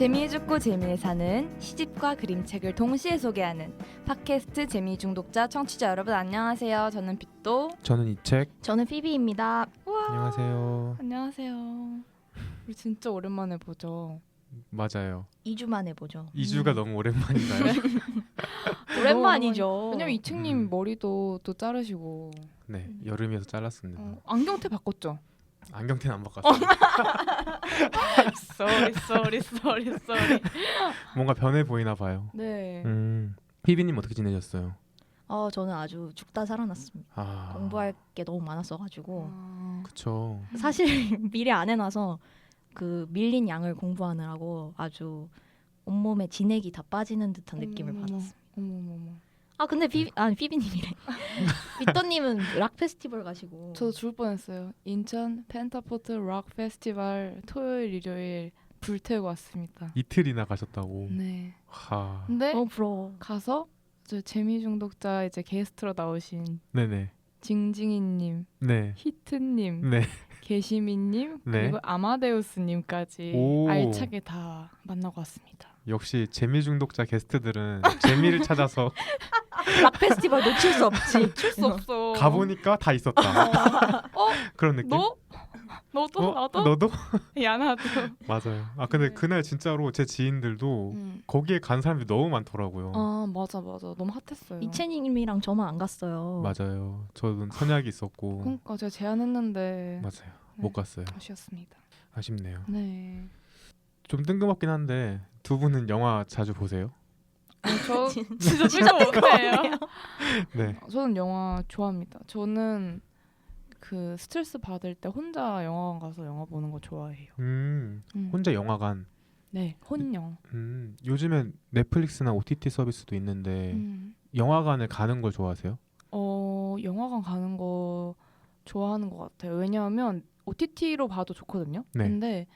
재미에 죽고 재미에 사는 시집과 그림책을 동시에 소개하는 팟캐스트 재미 중독자 청취자 여러분 안녕하세요. 저는 빛도. 저는 이책. 저는 피비입니다. 우와. 안녕하세요. 안녕하세요. 우리 진짜 오랜만에 보죠. 맞아요. 2주 만에 보죠. 2주가 너무 오랜만인가요? 오랜만이죠. 왜냐면 이책님 머리도 또 자르시고 네, 여름이어서 잘랐습니다. 안경테 바꿨죠? 안경테는 안 바꿨어요. 쏘리. 뭔가 변해 보이나 봐요. 네. 피비님 어떻게 지내셨어요? 저는 아주 죽다 살아났습니다. 공부할 게 너무 많았어가지고 그쵸. 사실 미리 안 해놔서 그 밀린 양을 공부하느라고 아주 온몸에 진액이 다 빠지는 듯한 느낌을 받았습니다. 어머머머. 근데 피비님이래. 빅터님은 락 페스티벌 가시고. 저도 죽을 뻔했어요. 인천 펜타포트 락 페스티벌 토요일 일요일 불태우고 왔습니다. 이틀이나 가셨다고. 네. 하. 근데 너무 부러워. 가서 저 재미 중독자 이제 게스트로 나오신 네네. 징징이님, 네. 히트님, 네. 개시민님 네. 그리고 아마데우스님까지 오. 알차게 다 만나고 왔습니다. 역시 재미 중독자 게스트들은 재미를 찾아서 락 페스티벌 놓칠 수 없지. 수 없어. 가보니까 다 있었다. 그런 느낌? 너도 나도? 너도? 야 나도. 맞아요. 근데 네. 그날 진짜로 제 지인들도 거기에 간 사람들이 너무 많더라고요. 맞아. 너무 핫했어요. 이채님이랑 저만 안 갔어요. 맞아요. 저는 선약이 있었고. 그러니까 제가 제안했는데 맞아요. 네. 못 갔어요. 아쉬웠습니다. 아쉽네요. 네. 좀 뜬금없긴 한데 두 분은 영화 자주 보세요? 저 진짜 뜬금없네요. 네. 저는 영화 좋아합니다. 저는 그 스트레스 받을 때 혼자 영화관 가서 영화 보는 거 좋아해요. 혼자 영화관. 네, 혼영. 요즘엔 넷플릭스나 OTT 서비스도 있는데 영화관을 가는 걸 좋아하세요? 영화관 가는 거 좋아하는 것 같아요. 왜냐하면 OTT로 봐도 좋거든요. 네. 근데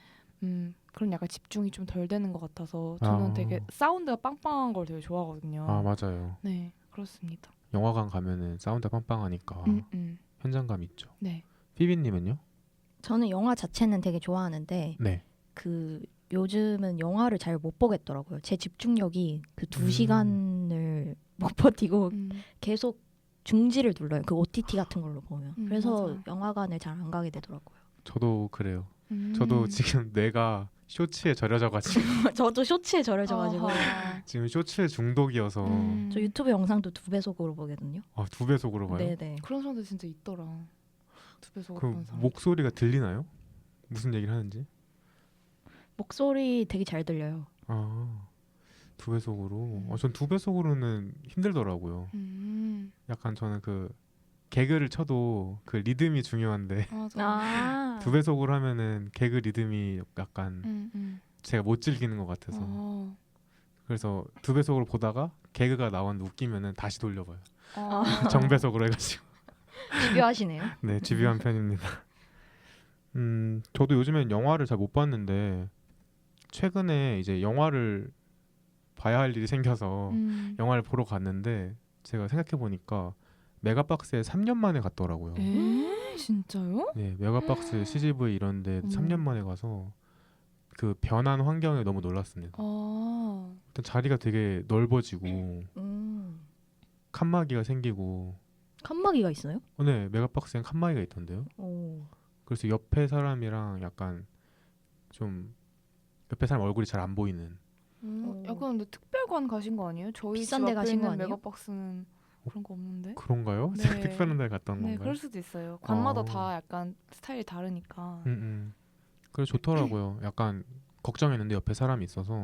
그런 약간 집중이 좀 덜 되는 것 같아서 저는 되게 사운드가 빵빵한 걸 되게 좋아하거든요. 맞아요. 네, 그렇습니다. 영화관 가면은 사운드 빵빵하니까 현장감 있죠. 네. 피비님은요? 저는 영화 자체는 되게 좋아하는데 네. 그 요즘은 영화를 잘 못 보겠더라고요. 제 집중력이 그 2시간을 못 버티고 계속 중지를 눌러요. 그 OTT 같은 걸로 보면. 그래서 맞아요. 영화관을 잘 안 가게 되더라고요. 저도 그래요. 저도 지금 뇌가 쇼츠에 절여져가지고 저도 쇼츠에 절여져가지고 지금 쇼츠에 중독이어서 저 유튜브 영상도 2배속으로 보거든요. 2배속으로 봐요? 네네. 그런 사람들 진짜 있더라. 2배속으로 그 보는 사람. 목소리가 들리나요? 무슨 얘기를 하는지? 목소리 되게 잘 들려요. 2배속으로? 전 2배속으로는 힘들더라고요. 약간 저는 그 개그를 쳐도 그 리듬이 중요한데 맞아. 2배속으로 하면은 개그 리듬이 약간 제가 못 즐기는 것 같아서 그래서 2배속으로 보다가 개그가 나왔는데 웃기면은 다시 돌려봐요. 정배속으로 해가지고. 집요하시네요. 네, 집요한 편입니다. 저도 요즘엔 영화를 잘 못 봤는데 최근에 이제 영화를 봐야 할 일이 생겨서 영화를 보러 갔는데 제가 생각해 보니까 메가박스에 3년 만에 갔더라고요. 진짜요? 네, 메가박스 CGV 이런데 3년 만에 가서 그 변한 환경에 너무 놀랐습니다. 일단 자리가 되게 넓어지고 칸막이가 생기고. 칸막이가 있어요? 네, 메가박스엔 칸막이가 있던데요. 그래서 옆에 사람이랑 약간 좀 옆에 사람 얼굴이 잘 안 보이는. 약간 근데 특별관 가신 거 아니에요? 저희 비싼 집 데 앞에 가신 거 있는 아니에요? 메가박스는 그런 거 없는데. 그런가요? 네. 제가 특별한 데 갔던 네, 건가요? 그럴 수도 있어요. 관마다 다 약간 스타일이 다르니까. 그래서 좋더라고요. 약간 걱정했는데 옆에 사람이 있어서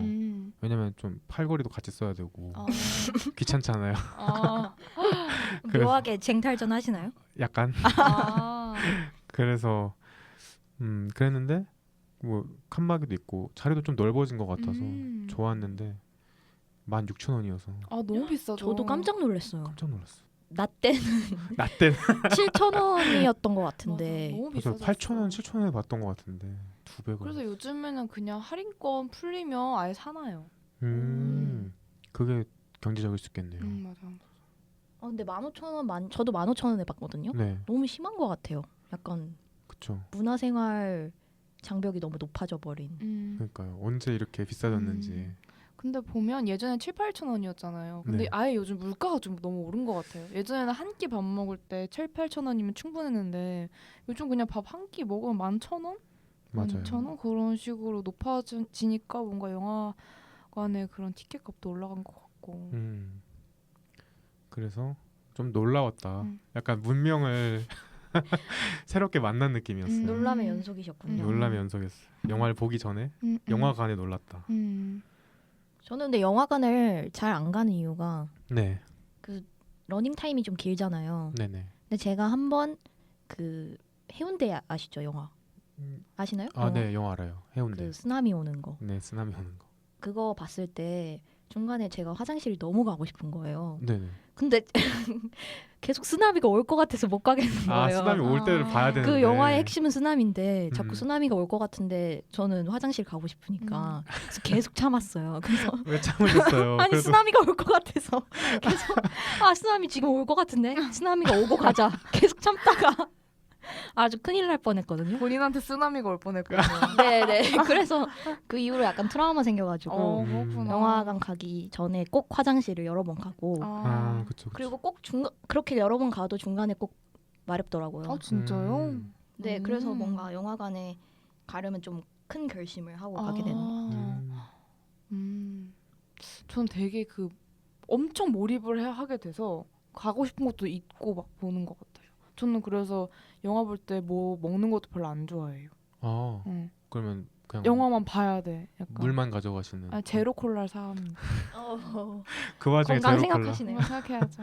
왜냐면 좀 팔걸이도 같이 써야 되고 귀찮잖아요. 묘하게 쟁탈전 하시나요? 약간 그래서 그랬는데 뭐 칸막이도 있고 자리도 좀 넓어진 것 같아서 좋았는데 16,000원이어서 너무 비싸죠. 저도 깜짝 놀랐어요. 깜짝 놀랐어. 나 때는 나 때는 7,000원이었던 것 같은데 맞아, 너무 그래서 비싸졌어. 8,000원, 7,000원에 봤던 것 같은데 2배가. 그래서 요즘에는 그냥 할인권 풀리면 아예 사나요. 그게 경제적일 수 있겠네요. 맞아. 근데 15,000원 저도 15,000원에 봤거든요. 네, 너무 심한 것 같아요. 약간 그쵸. 문화생활 장벽이 너무 높아져 버린. 그러니까요. 언제 이렇게 비싸졌는지. 근데 보면 예전에 7, 8천 원이었잖아요. 근데 네. 아예 요즘 물가가 좀 너무 오른 것 같아요. 예전에는 한 끼 밥 먹을 때 7, 8천 원이면 충분했는데 요즘 그냥 밥 한 끼 먹으면 11,000원? 맞아요. 12,000원? 그런 식으로 높아지니까 뭔가 영화관의 그런 티켓 값도 올라간 것 같고. 그래서 좀 놀라웠다. 약간 문명을 새롭게 만난 느낌이었어요. 놀람의 연속이셨군요. 놀람의 연속이었어요. 영화를 보기 전에 영화관에 놀랐다. 저는 근데 영화관을 잘 안 가는 이유가 네. 러닝 타임이 좀 길잖아요. 네네. 근데 제가 한번 그 해운대 아시죠? 영화 아시나요? 아, 네, 영화 알아요. 해운대. 그 쓰나미 오는 거. 네, 쓰나미 오는 거. 그거 봤을 때 중간에 제가 화장실이 너무 가고 싶은 거예요. 네네. 근데 계속 쓰나미가 올 것 같아서 못 가겠는 거예요. 아, 쓰나미 올 때를 봐야 되는데. 그 영화의 핵심은 쓰나미인데 자꾸 음. 쓰나미가 올 것 같은데 저는 화장실 가고 싶으니까 그래서 계속 참았어요. 그래서 왜 참으셨어요? 아니 그래도 쓰나미가 올 것 같아서 계속 쓰나미 지금 올 것 같은데 쓰나미가 오고 가자 계속 참다가 아주 큰일 날 뻔했거든요. 본인한테 쓰나미가 올 뻔했거든요. 네네. 그래서 그 이후로 약간 트라우마 생겨가지고 그렇구나. 영화관 가기 전에 꼭 화장실을 여러 번 가고 아, 그쵸. 그리고 꼭 그렇게 여러 번 가도 중간에 꼭 마렵더라고요. 아 진짜요? 네, 그래서 뭔가 영화관에 가려면 좀 큰 결심을 하고 가게 되는. 전 되게 그 엄청 몰입을 하게 돼서 가고 싶은 것도 있고 막 보는 것 같아요. 저는 그래서 영화 볼 때 뭐 먹는 것도 별로 안 좋아해요. 아, 그러면 그냥 영화만 봐야 돼. 약간. 물만 가져가시는. 제로 콜라를 사옵니다. 그 와중에 건강 제로 콜라. 생각하시네요. 생각해야죠.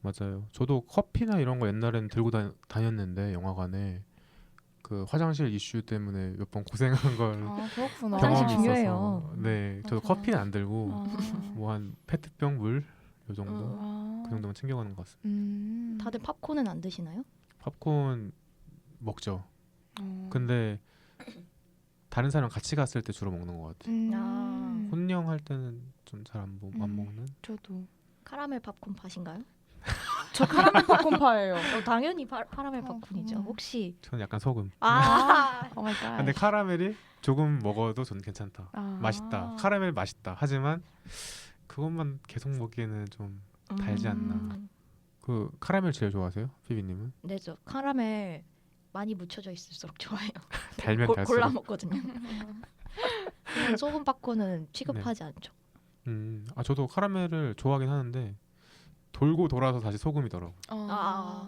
맞아요. 저도 커피나 이런 거 옛날에는 들고 다녔는데 영화관에 그 화장실 이슈 때문에 몇 번 고생한 걸 그렇구나. 화장실 경험이 중요해요. 있어서. 네, 저도 맞아. 커피는 안 들고 뭐 한 페트병 물 요 정도 그 정도만 챙겨가는 것 같습니다. 다들 팝콘은 안 드시나요? 팝콘 먹죠. 근데 다른 사람 같이 갔을 때 주로 먹는 것 같아요. 혼영 할 때는 좀 잘 안 먹는. 저도. 카라멜 팝콘 파신가요? 저 카라멜 팝콘파예요. 당연히 카라멜 팝콘이죠. 혹시 저는 약간 소금. 오 마이 갓. 근데 카라멜이 조금 먹어도 저는 괜찮다. 맛있다. 카라멜 맛있다. 하지만 그것만 계속 먹기에는 좀 달지 않나. 그 카라멜 제일 좋아하세요, 피비님은? 네, 저 카라멜 많이 묻혀져 있을수록 좋아해요. 달면 달수록. 골라 먹거든요. 그냥 소금 팝콘은 취급하지 않죠. 저도 카라멜을 좋아하긴 하는데 돌고 돌아서 다시 소금이더라고.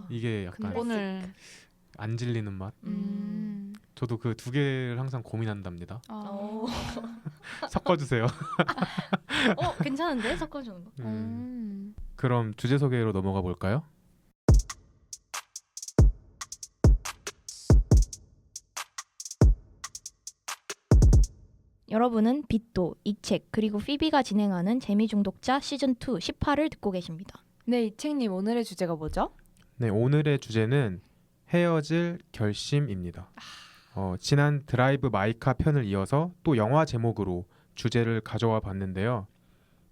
이게 약간 오늘 안 질리는 맛. 저도 그 두 개를 항상 고민한답니다. 섞어주세요. 괜찮은데 섞어주는 거. 그럼 주제 소개로 넘어가 볼까요? 여러분은 빛도, 이책, 그리고 피비가 진행하는 재미중독자 시즌2 18을 듣고 계십니다. 네, 이책님 오늘의 주제가 뭐죠? 네, 오늘의 주제는 헤어질 결심입니다. 지난 드라이브 마이카 편을 이어서 또 영화 제목으로 주제를 가져와 봤는데요.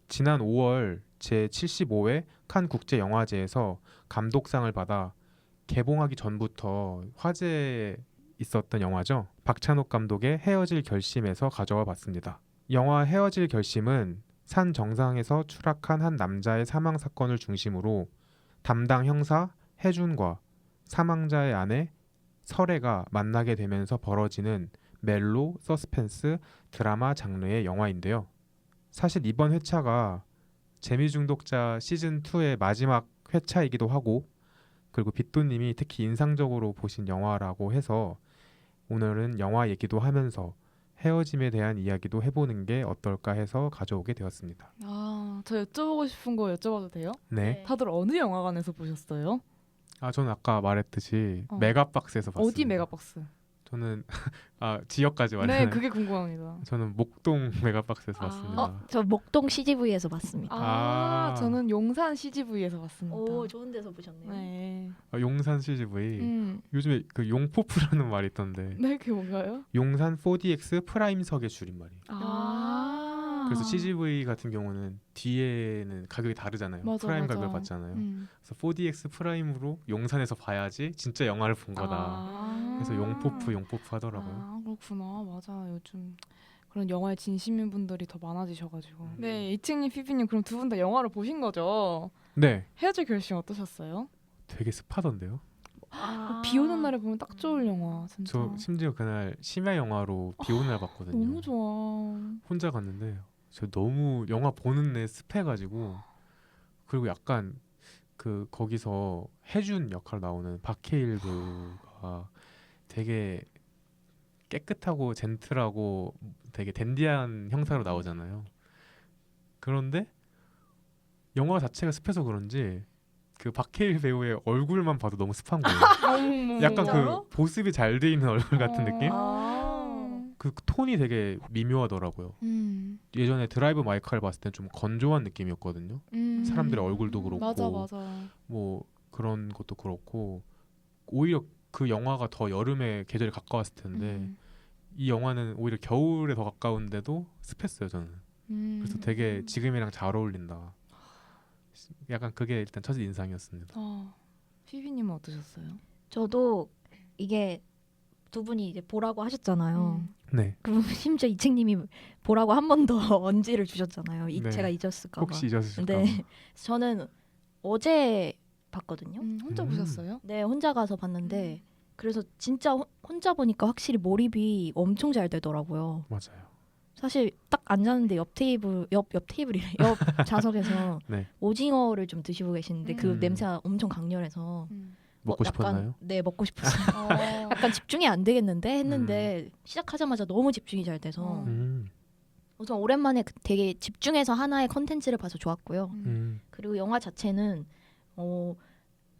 지난 5월 제75회 칸 국제영화제에서 감독상을 받아 개봉하기 전부터 화제에 있었던 영화죠. 박찬욱 감독의 헤어질 결심에서 가져와 봤습니다. 영화 헤어질 결심은 산 정상에서 추락한 한 남자의 사망 사건을 중심으로 담당 형사 해준과 사망자의 아내 설애가 만나게 되면서 벌어지는 멜로, 서스펜스, 드라마 장르의 영화인데요. 사실 이번 회차가 재미중독자 시즌2의 마지막 회차이기도 하고 그리고 빛도님이 특히 인상적으로 보신 영화라고 해서 오늘은 영화 얘기도 하면서 헤어짐에 대한 이야기도 해보는 게 어떨까 해서 가져오게 되었습니다. 저 여쭤보고 싶은 거 여쭤봐도 돼요? 네. 다들 어느 영화관에서 보셨어요? 저는 아까 말했듯이 메가박스에서 봤습니다. 어디 메가박스? 저는 지역까지 네, 말하나요? 그게 궁금합니다. 저는 목동 메가박스에서 봤습니다. 저 목동 CGV에서 봤습니다. 저는 용산 CGV에서 봤습니다. 좋은 데서 보셨네요. 네. 용산 CGV. 요즘에 그 용포프라는 말이 있던데. 네, 그게 뭔가요? 용산 4DX 프라임석의 줄임말이에요. 그래서 CGV 같은 경우는 뒤에는 가격이 다르잖아요. 맞아, 프라임 맞아. 가격을 받잖아요. 그래서 4DX 프라임으로 용산에서 봐야지 진짜 영화를 본 거다. 그래서 용포프 하더라고요. 아 그렇구나. 맞아. 요즘 그런 영화에 진심인 분들이 더 많아지셔가지고. 네, 이칭님, 피비님 그럼 두 분 다 영화를 보신 거죠? 네, 헤어질 결심 어떠셨어요? 되게 습하던데요. 비 오는 날에 보면 딱 좋을 영화 진짜. 저 심지어 그날 심야 영화로 비 오는 날 봤거든요. 너무 좋아. 혼자 갔는데 저 너무 영화 보는 내 습해가지고, 그리고 약간 그 거기서 해준 역할 나오는 박해일 배우가 되게 깨끗하고 젠틀하고 되게 댄디한 형사로 나오잖아요. 그런데 영화 자체가 습해서 그런지 그 박해일 배우의 얼굴만 봐도 너무 습한 거예요. 약간 진짜로? 그 보습이 잘 돼 있는 얼굴 같은 느낌? 아. 그 톤이 되게 미묘하더라고요. 예전에 드라이브 마이 카를 봤을 땐 좀 건조한 느낌이었거든요. 사람들의 얼굴도 그렇고 맞아. 뭐 그런 것도 그렇고, 오히려 그 영화가 더 여름에 계절이 가까웠을 텐데 이 영화는 오히려 겨울에 더 가까운데도 습했어요 저는. 그래서 되게 지금이랑 잘 어울린다. 약간 그게 일단 첫 인상이었습니다. 피비님은 어떠셨어요? 저도 이게 두 분이 이제 보라고 하셨잖아요. 네. 그리고 심지어 이책님이 보라고 한 번 더 언지를 주셨잖아요. 네. 제가 잊었을까 봐. 혹시 잊었을까 봐. 네. 저는 어제 봤거든요. 혼자 보셨어요? 네, 혼자 가서 봤는데 그래서 진짜 혼자 보니까 확실히 몰입이 엄청 잘 되더라고요. 맞아요. 사실 딱 앉았는데 옆 테이블이래. 옆 좌석에서 네. 오징어를 좀 드시고 계시는데 그 음. 냄새가 엄청 강렬해서 먹고 약간, 싶었나요? 네, 먹고 싶었어요. 약간 집중이 안 되겠는데 했는데 시작하자마자 너무 집중이 잘 돼서 우선 오랜만에 되게 집중해서 하나의 컨텐츠를 봐서 좋았고요. 그리고 영화 자체는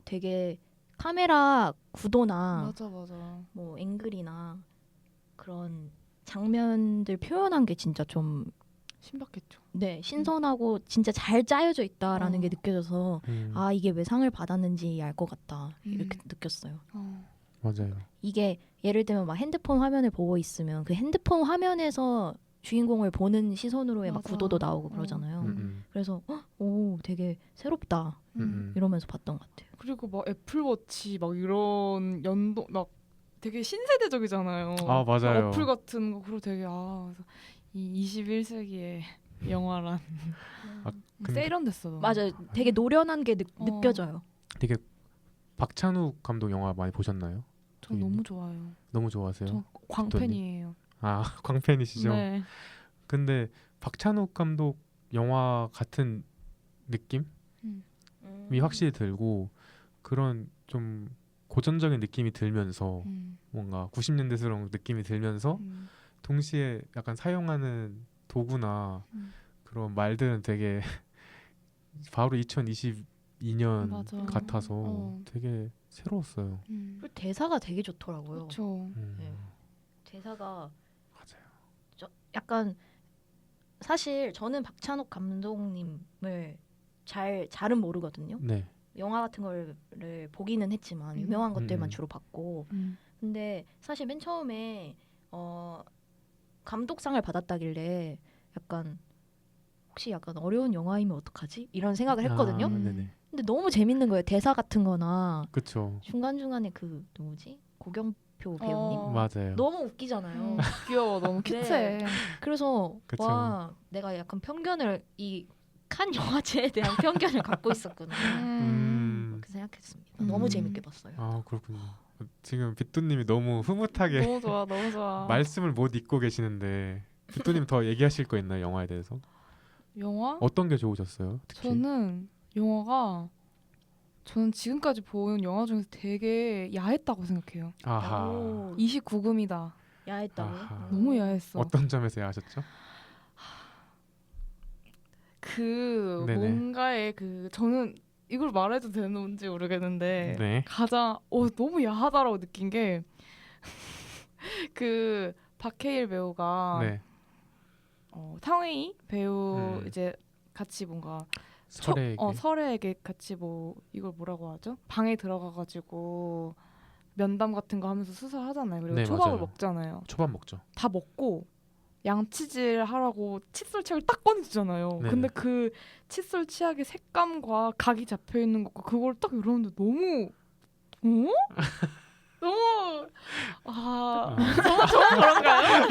되게 카메라 구도나 맞아. 뭐 앵글이나 그런 장면들 표현한 게 진짜 좀 신박했죠. 네, 신선하고 진짜 잘 짜여져 있다라는 게 느껴져서 아, 이게 왜 상을 받았는지 알 것 같다 이렇게 느꼈어요. 맞아요. 이게 예를 들면 막 핸드폰 화면을 보고 있으면 그 핸드폰 화면에서 주인공을 보는 시선으로의 막 맞아. 구도도 나오고 그러잖아요. 그래서 오, 되게 새롭다 이러면서 봤던 것 같아요. 그리고 막 애플워치 막 이런 연도 막 되게 신세대적이잖아요. 아, 맞아요. 어플 같은 거 그리고 되게 그래서 이 21세기의 영화란 근데 세련됐어. 너무. 맞아요. 되게 노련한 게 느껴져요. 되게 박찬욱 감독 영화 많이 보셨나요? 전 너무 좋아요. 너무 좋아하세요? 저 광팬이에요. 아, 광팬이시죠? 네. 근데 박찬욱 감독 영화 같은 느낌이 확실히 들고, 그런 좀 고전적인 느낌이 들면서 뭔가 90년대스러운 느낌이 들면서 동시에 약간 사용하는 도구나 그런 말들은 되게 바로 2022년 맞아. 같아서 되게 새로웠어요. 그리고 대사가 되게 좋더라고요. 그렇죠. 네. 대사가 맞아요. 약간 사실 저는 박찬욱 감독님을 잘은 모르거든요. 네. 영화 같은 거를 보기는 했지만 유명한 것들만 주로 봤고 근데 사실 맨 처음에 감독상을 받았다길래 약간 혹시 약간 어려운 영화이면 어떡하지? 이런 생각을 했거든요. 네네. 근데 너무 재밌는 거예요. 대사 같은 거나 그쵸. 중간중간에 그 누구지? 고경표 배우님 맞아요. 너무 웃기잖아요. 귀여워. 너무 큐트해. 그래서 그쵸. 와, 내가 약간 편견을 이 칸 영화제에 대한 편견을 갖고 있었구나 그렇게 생각했습니다. 너무 재밌게 봤어요. 아, 그렇군요. 지금 빗두님이 너무 흐뭇하게 너무 좋아. 너무 좋아. 말씀을 못 잇고 계시는데, 빗두님 더 얘기하실 거 있나요, 영화에 대해서? 영화? 어떤 게 좋으셨어요? 특히? 저는 지금까지 본 영화 중에서 되게 야했다고 생각해요. 아하. 오, 29금이다. 야했다고요? 아하. 너무 야했어. 어떤 점에서 야하셨죠? 그 네네. 뭔가의 저는 이걸 말해도 되는지 모르겠는데 네. 가장 너무 야하다라고 느낀 게 그 박해일 배우가 네. 탕웨이 배우 이제 같이 뭔가 설에게. 설에게 같이 이걸 뭐라고 하죠? 방에 들어가가지고 면담 같은 거 하면서 수사하잖아요. 그리고 네, 초밥을 맞아요. 먹잖아요. 초밥 먹죠. 다 먹고 양치질 하라고 칫솔 치약을 딱 꺼내주잖아요. 네네. 근데 그 칫솔 치약의 색감과 각이 잡혀 있는 것과 그걸 딱 이러는데 너무 너무 저만 그런가요?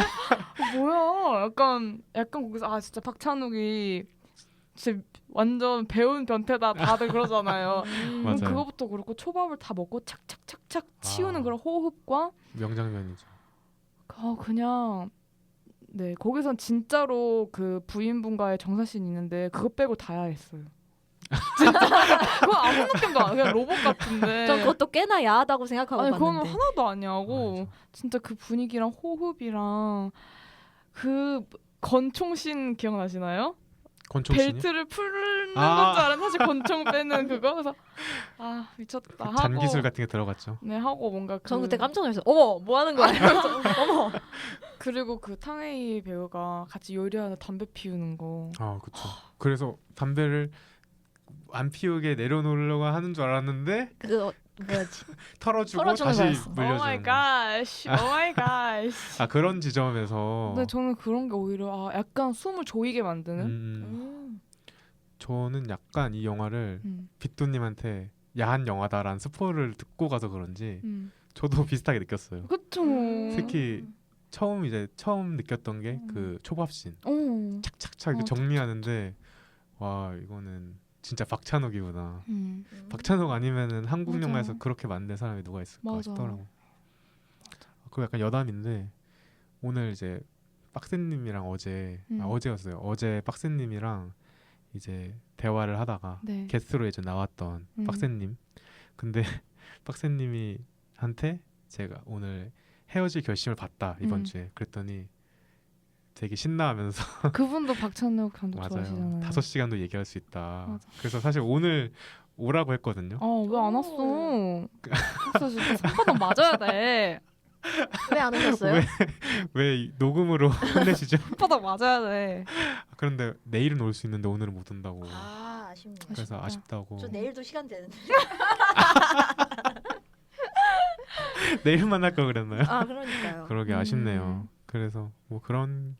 뭐야? 약간 거기서 진짜 박찬욱이 진짜 완전 배운 변태다 다들 그러잖아요. 맞아요. 그거부터 그렇고 초밥을 다 먹고 착착착착 치우는 그런 호흡과 명장면이죠. 그냥 네 거기선 진짜로 그 부인분과의 정사씬 있는데 그거 빼고 다 했어요. 진짜 그건 아무 느낌도 안 그냥 로봇 같은데. 전 그것도 꽤나 야하다고 생각하고 아니 봤는데. 그거는 하나도 아니하고 아니죠. 진짜 그 분위기랑 호흡이랑 그 권총신 기억나시나요? 권총신이 벨트를 풀는 것 줄 알았는데 사실 권총 빼는 그거. 그래서 미쳤다 하고 잔기술 같은 게 들어갔죠. 네 하고 뭔가 전 그때 깜짝 놀랐어요. 어머 뭐 하는 거야? 이러면서, 어머. 그리고 그 탕웨이 배우가 같이 요리하다 담배 피우는 거. 그렇죠. 그래서 담배를 안 피우게 내려놓으려고 하는 줄 알았는데 그거 뭐였지? 털어주고 털어주는 다시 거였어. 오 마이 물려주는 거. 갓. 오 마이 갓. 그런 지점에서 근데 저는 그런 게 오히려 약간 숨을 조이게 만드는. 저는 약간 이 영화를 빗도님한테 야한 영화다라는 스포를 듣고 가서 그런지 저도 비슷하게 느꼈어요. 그쵸. 특히 처음 느꼈던 게 그 초밥씬 착착착 맞아. 정리하는데 와 이거는 진짜 박찬욱이구나. 음. 박찬욱 아니면은 한국 맞아. 영화에서 그렇게 만든 사람이 누가 있을까 맞아. 싶더라고. 그리고 약간 여담인데 오늘 이제 빡센님이랑 어제였어요. 어제 빡센님이랑 이제 대화를 하다가 네. 게스트로 이제 나왔던 빡센님. 근데 빡센님이 한테 제가 오늘 헤어질 결심을 봤다 이번 주에 그랬더니 되게 신나하면서 그분도 박찬욱 감독 맞아요. 좋아하시잖아요. 5시간도 얘기할 수 있다. 맞아. 그래서 사실 오늘 오라고 했거든요. 왜 안 왔어? 그래서 진짜 손바닥 맞아야 돼. 왜 안 오셨어요? 왜 녹음으로 혼내시죠? 손바닥 맞아야 돼. 그런데 내일은 올 수 있는데 오늘은 못 온다고. 아쉽네요. 그래서 아쉽다. 아쉽다고. 저 내일도 시간 되는데. 내일 만날 걸 그랬나요? 그러니까요. 그러게 아쉽네요. 그래서 뭐 그런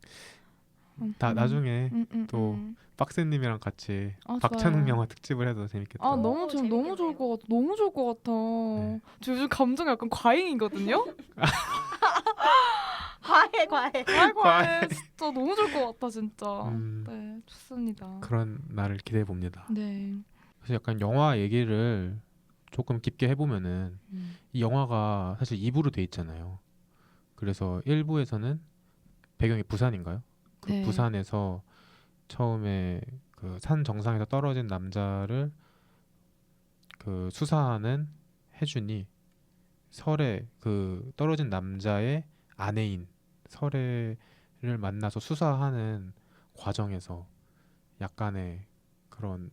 나중에 또 빡센님이랑 같이 박찬욱 영화 특집을 해도 재밌겠다. 너무 좋을 것 같아. 너무 좋을 것 같아. 네. 저 요즘 감정이 약간 과잉이거든요. 과해. 진짜 너무 좋을 것 같아 진짜. 네, 좋습니다. 그런 날을 기대해 봅니다. 네. 그래서 약간 영화 얘기를 조금 깊게 해보면은 이 영화가 사실 2부로 돼 있잖아요. 그래서 1부에서는 배경이 부산인가요? 그 네. 부산에서 처음에 그 산 정상에서 떨어진 남자를 그 수사하는 혜준이 설에 그 떨어진 남자의 아내인 설애를 만나서 수사하는 과정에서 약간의 그런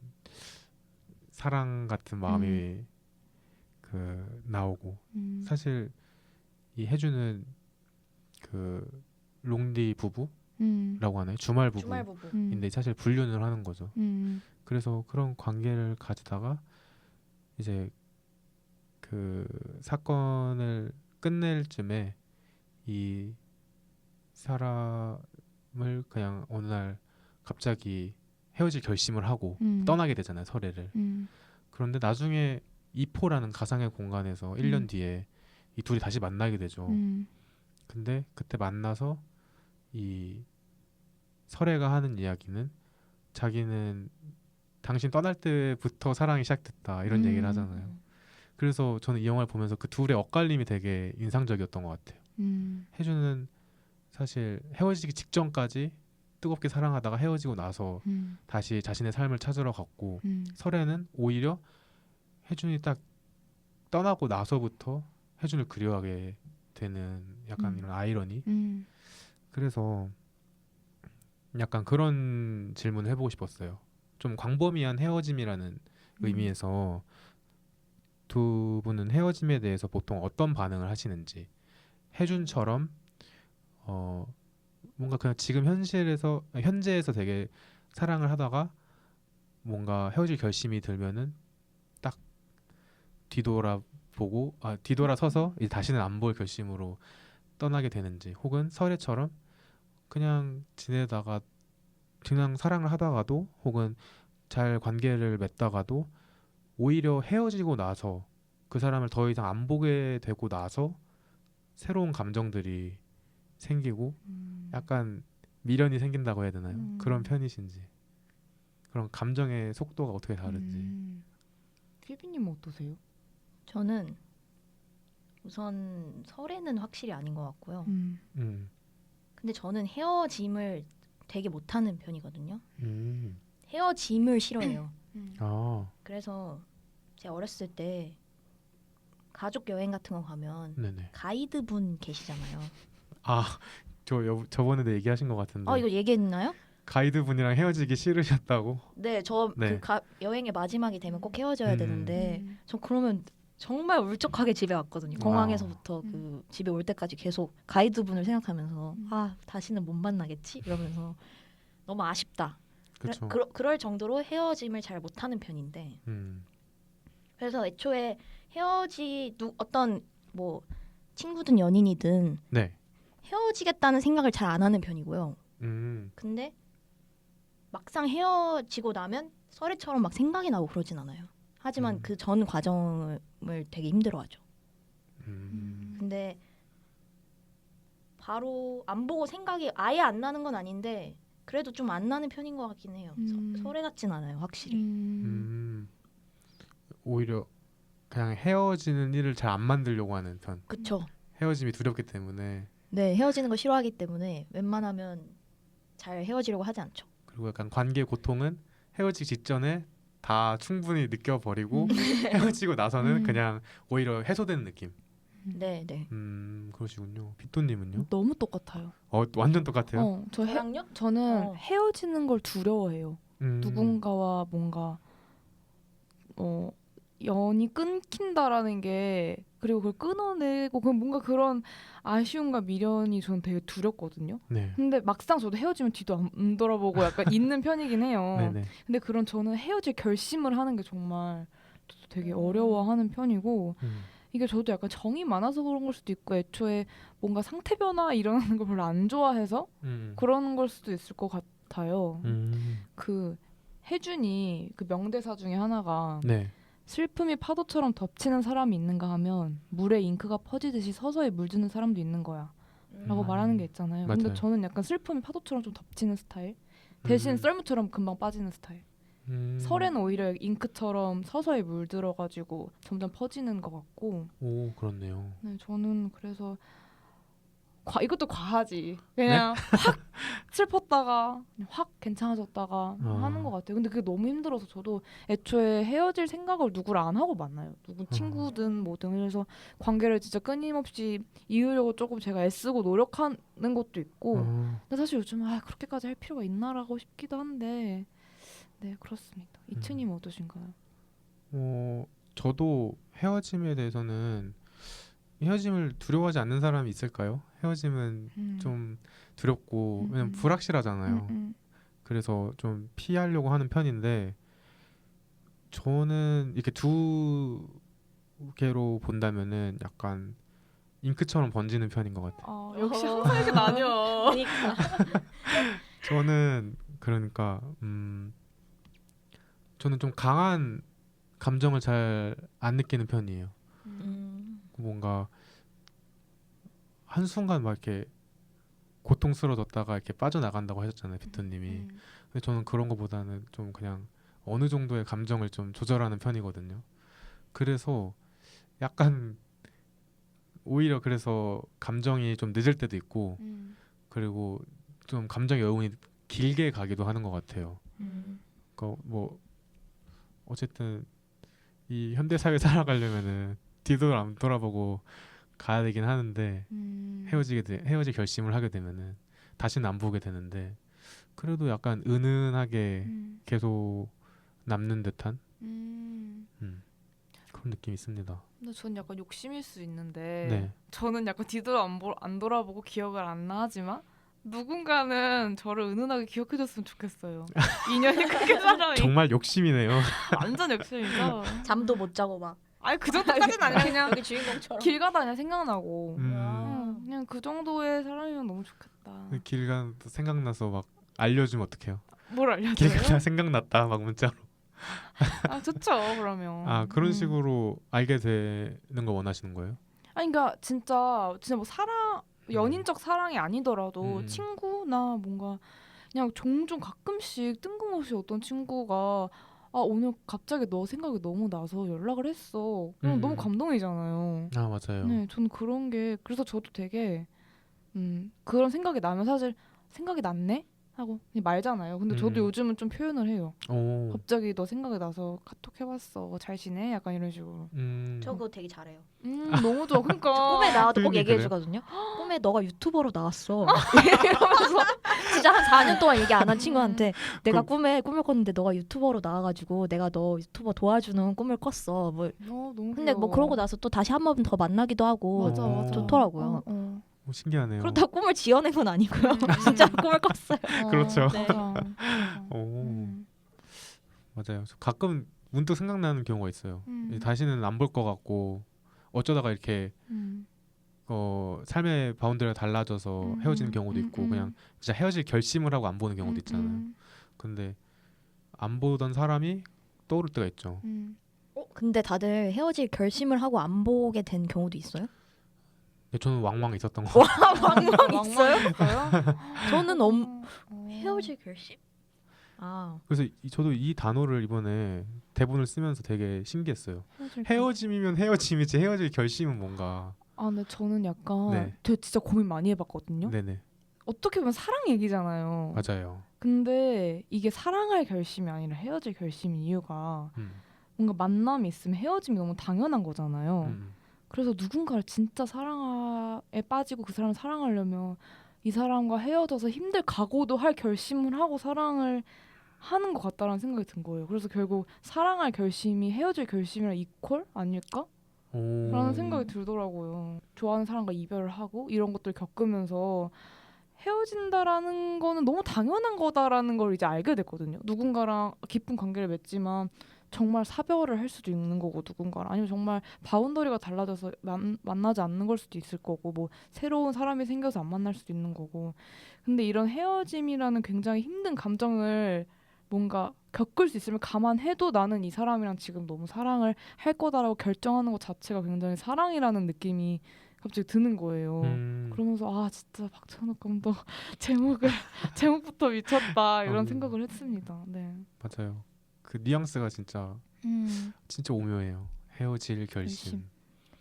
사랑 같은 마음이 그 나오고 사실 이 혜준은 그 롱디 부부라고 하나요? 주말 부부인데 사실 불륜을 하는 거죠. 그래서 그런 관계를 가지다가 이제 그 사건을 끝낼 쯤에 이 사람을 그냥 어느 날 갑자기 헤어질 결심을 하고 떠나게 되잖아요, 설애를. 그런데 나중에 이포라는 가상의 공간에서 1년 뒤에 이 둘이 다시 만나게 되죠. 근데 그때 만나서 이 설애가 하는 이야기는 자기는 당신 떠날 때부터 사랑이 시작됐다 이런 얘기를 하잖아요. 그래서 저는 이 영화를 보면서 그 둘의 엇갈림이 되게 인상적이었던 것 같아요. 혜준은 사실 헤어지기 직전까지 뜨겁게 사랑하다가 헤어지고 나서 다시 자신의 삶을 찾으러 갔고 설애는 오히려 혜준이 딱 떠나고 나서부터 혜준을 그리워하게 되는 약간 이런 아이러니. 그래서 약간 그런 질문을 해보고 싶었어요. 좀 광범위한 헤어짐이라는 의미에서 두 분은 헤어짐에 대해서 보통 어떤 반응을 하시는지. 혜준처럼 뭔가 그냥 지금 현재에서 되게 사랑을 하다가 뭔가 헤어질 결심이 들면은 딱 뒤돌아서서 이제 다시는 안 볼 결심으로 떠나게 되는지, 혹은 설애처럼 그냥 지내다가 그냥 사랑을 하다가도 혹은 잘 관계를 맺다가도 오히려 헤어지고 나서 그 사람을 더 이상 안 보게 되고 나서 새로운 감정들이 생기고 약간 미련이 생긴다고 해야 되나요? 그런 편이신지 그런 감정의 속도가 어떻게 다른지. 휘비님은 어떠세요? 저는 우선 설에는 확실히 아닌 것 같고요. 근데 저는 헤어짐을 되게 못하는 편이거든요. 헤어짐을 싫어해요. 그래서 제가 어렸을 때 가족 여행 같은 거 가면 네네. 가이드분 계시잖아요. 저번에도 얘기하신 것 같은데. 이거 얘기했나요? 가이드분이랑 헤어지기 싫으셨다고? 네, 저 네. 여행의 마지막이 되면 꼭 헤어져야 되는데 저 그러면 정말 울적하게 집에 왔거든요. 공항에서부터 그 집에 올 때까지 계속 가이드분을 생각하면서 다시는 못 만나겠지? 이러면서 너무 아쉽다. 그쵸. 그럴 정도로 헤어짐을 잘 못하는 편인데 그래서 애초에 어떤 뭐 친구든 연인이든 네. 헤어지겠다는 생각을 잘 안 하는 편이고요. 근데 막상 헤어지고 나면 썰이처럼 막 생각이 나고 그러진 않아요. 하지만 그 전 과정을 되게 힘들어하죠. 근데 바로 안 보고 생각이 아예 안 나는 건 아닌데 그래도 좀 안 나는 편인 것 같긴 해요. 설에 같진 않아요, 확실히. 오히려 그냥 헤어지는 일을 잘 안 만들려고 하는 편. 그쵸. 헤어짐이 두렵기 때문에. 네, 헤어지는 거 싫어하기 때문에 웬만하면 잘 헤어지려고 하지 않죠. 그리고 약간 관계 고통은 헤어지기 직전에 다 충분히 느껴버리고 헤어지고 나서는 그냥 오히려 해소되는 느낌. 네, 네. 그러시군요. 빗도님은요? 너무 똑같아요. 완전 똑같아요. 저는 헤어지는 걸 두려워해요. 누군가와 뭔가 연이 끊긴다라는 게 그리고 그걸 끊어내고 뭔가 그런 아쉬움과 미련이 저는 되게 두렵거든요. 네. 근데 막상 저도 헤어지면 뒤도 안 돌아보고 약간 있는 편이긴 해요. 네네. 근데 저는 헤어질 결심을 하는 게 정말 되게 어려워하는 편이고 이게 저도 약간 정이 많아서 그런 걸 수도 있고 애초에 뭔가 상태 변화 일어나는 걸 별로 안 좋아해서 그런 걸 수도 있을 것 같아요. 그 혜준이 그 명대사 중에 하나가 네. 슬픔이 파도처럼 덮치는 사람이 있는가 하면 물에 잉크가 퍼지듯이 서서히 물드는 사람도 있는 거야 라고 말하는 게 있잖아요. 맞아요. 근데 저는 약간 슬픔이 파도처럼 좀 덮치는 스타일 대신 썰물처럼 금방 빠지는 스타일. 설에는 오히려 잉크처럼 서서히 물들어가지고 점점 퍼지는 것 같고. 오, 그렇네요. 네, 저는 그래서 이것도 과하지. 그냥 확 슬펐다가 확 괜찮아졌다가 하는 것 같아요. 근데 그게 너무 힘들어서 저도 애초에 헤어질 생각을 누구를 안 하고 만나요. 누구 친구든 뭐든. 그래서 관계를 진짜 끊임없이 이으려고 조금 제가 애쓰고 노력하는 것도 있고. 근데 사실 요즘 그렇게까지 할 필요가 있나라고 싶기도 한데 네, 그렇습니다. 이츠님 어떠신가요? 저도 헤어짐에 대해서는 헤어짐을 두려워하지 않는 사람이 있을까요? 헤어짐은 좀 두렵고 왜냐면 불확실하잖아요. 그래서 좀 피하려고 하는 편인데 저는 이렇게 두 개로 본다면은 약간 잉크처럼 번지는 편인 것 같아요. 역시 항상 이렇게 나뉘어. 그러니까. 저는 그러니까 저는 좀 강한 감정을 잘 안 느끼는 편이에요. 뭔가 한순간 막 이렇게 고통스러워졌다가 이렇게 빠져나간다고 하셨잖아요, 빗도님이. 근데 저는 그런 것보다는 좀 그냥 어느 정도의 감정을 좀 조절하는 편이거든요. 그래서 약간 오히려 그래서 감정이 좀 늦을 때도 있고 그리고 좀 감정의 여운이 길게 가기도 하는 것 같아요. 그러니까 뭐 어쨌든 이 현대 사회 살아가려면은 뒤도 안 돌아보고 가야 되긴 하는데 헤어질 결심을 하게 되면은 다시는 안 보게 되는데 그래도 약간 은은하게 계속 남는 듯한 그런 느낌이 있습니다. 근데 저는 약간 욕심일 수 있는데 네. 저는 약간 뒤도 안 돌아보고 기억을 안 나지만 누군가는 저를 은은하게 기억해줬으면 좋겠어요. 인연이 크게 사람이 정말 욕심이네요. 완전 욕심이죠. 잠도 못 자고 막. 아니 그 정도까지는 아니야. 그냥 여기 주인공처럼. 길 가다 그냥 생각나고 음. 그냥 그 정도의 사람이면 너무 좋겠다. 맞다. 길 가는 생각나서 막 알려주면 어떡해요? 뭘 알려줘요? 길 가다 생각났다 막 문자로. 아 좋죠 그러면. 아 그런 식으로 알게 되는 거 원하시는 거예요? 아니 그러니까 진짜 뭐 사랑 연인적 사랑이 아니더라도 친구나 뭔가 그냥 종종 가끔씩 뜬금없이 어떤 친구가 아 오늘 갑자기 너 생각이 너무 나서 연락을 했어. 그럼 너무 감동이잖아요. 아 맞아요. 네, 저는 그런 게 그래서 저도 되게 그런 생각이 나면 사실 생각이 났네 하고 그냥 말잖아요. 근데 저도 요즘은 좀 표현을 해요. 오. 갑자기 너 생각이 나서 카톡 해봤어. 잘 지내? 약간 이런 식으로. 저 그거 되게 잘해요. 너무 좋아. 그러니까 꿈에 나와도 꼭 표현이 얘기해 그래요? 주거든요. 꿈에 너가 유튜버로 나왔어. 이러면서 진짜 한 4년 동안 얘기 안 한 친구한테 내가 꿈에 꿈을 꿨는데 너가 유튜버로 나와가지고 내가 너 유튜버 도와주는 꿈을 꿨어. 뭐 너무 근데 뭐 귀여워. 그러고 나서 또 다시 한 번 더 만나기도 하고 맞아 맞아. 좋더라고요. 오, 신기하네요. 그렇다고 꿈을 지어낸 건 아니고요. 진짜 꿈을 꿨어요. 그렇죠. 네. 맞아. 오. 맞아요. 저 가끔 문득 생각나는 경우가 있어요. 다시는 안 볼 것 같고 어쩌다가 이렇게 삶의 바운더리가 달라져서 헤어지는 경우도 있고 그냥 진짜 헤어질 결심을 하고 안 보는 경우도 있잖아요. 근데 안 보던 사람이 떠오를 때가 있죠. 근데 다들 헤어질 결심을 하고 안 보게 된 경우도 있어요? 근데 저는 왕왕 있었던 거. 왕왕 있어요? 있어요? 저는 헤어질 결심? 아 그래서 저도 이 단어를 이번에 대본을 쓰면서 되게 신기했어요. 헤어짐이면 헤어짐이지 헤어질 결심은 뭔가. 아 근데 저는 약간 네. 되게 진짜 고민 많이 해봤거든요. 네네. 어떻게 보면 사랑 얘기잖아요. 맞아요. 근데 이게 사랑할 결심이 아니라 헤어질 결심인 이유가 뭔가 만남이 있으면 헤어짐이 너무 당연한 거잖아요. 그래서 누군가를 진짜 사랑에 빠지고 그 사람을 사랑하려면 이 사람과 헤어져서 힘들 각오도 할 결심을 하고 사랑을 하는 것 같다라는 생각이 든 거예요. 그래서 결국 사랑할 결심이 헤어질 결심이랑 이퀄 아닐까? 라는 생각이 들더라고요. 좋아하는 사람과 이별을 하고 이런 것들 겪으면서 헤어진다라는 거는 너무 당연한 거다라는 걸 이제 알게 됐거든요. 누군가랑 깊은 관계를 맺지만 정말 사별을 할 수도 있는 거고 누군가랑 아니면 정말 바운더리가 달라져서 만나지 않는 걸 수도 있을 거고 뭐 새로운 사람이 생겨서 안 만날 수도 있는 거고 근데 이런 헤어짐이라는 굉장히 힘든 감정을 뭔가 겪을 수 있으면 감안해도 나는 이 사람이랑 지금 너무 사랑을 할 거다라고 결정하는 것 자체가 굉장히 사랑이라는 느낌이 갑자기 드는 거예요. 그러면서 아 진짜 박찬욱 감독 제목부터 미쳤다 이런 생각을 했습니다. 네. 맞아요. 그 뉘앙스가 진짜 오묘해요. 헤어질 결심.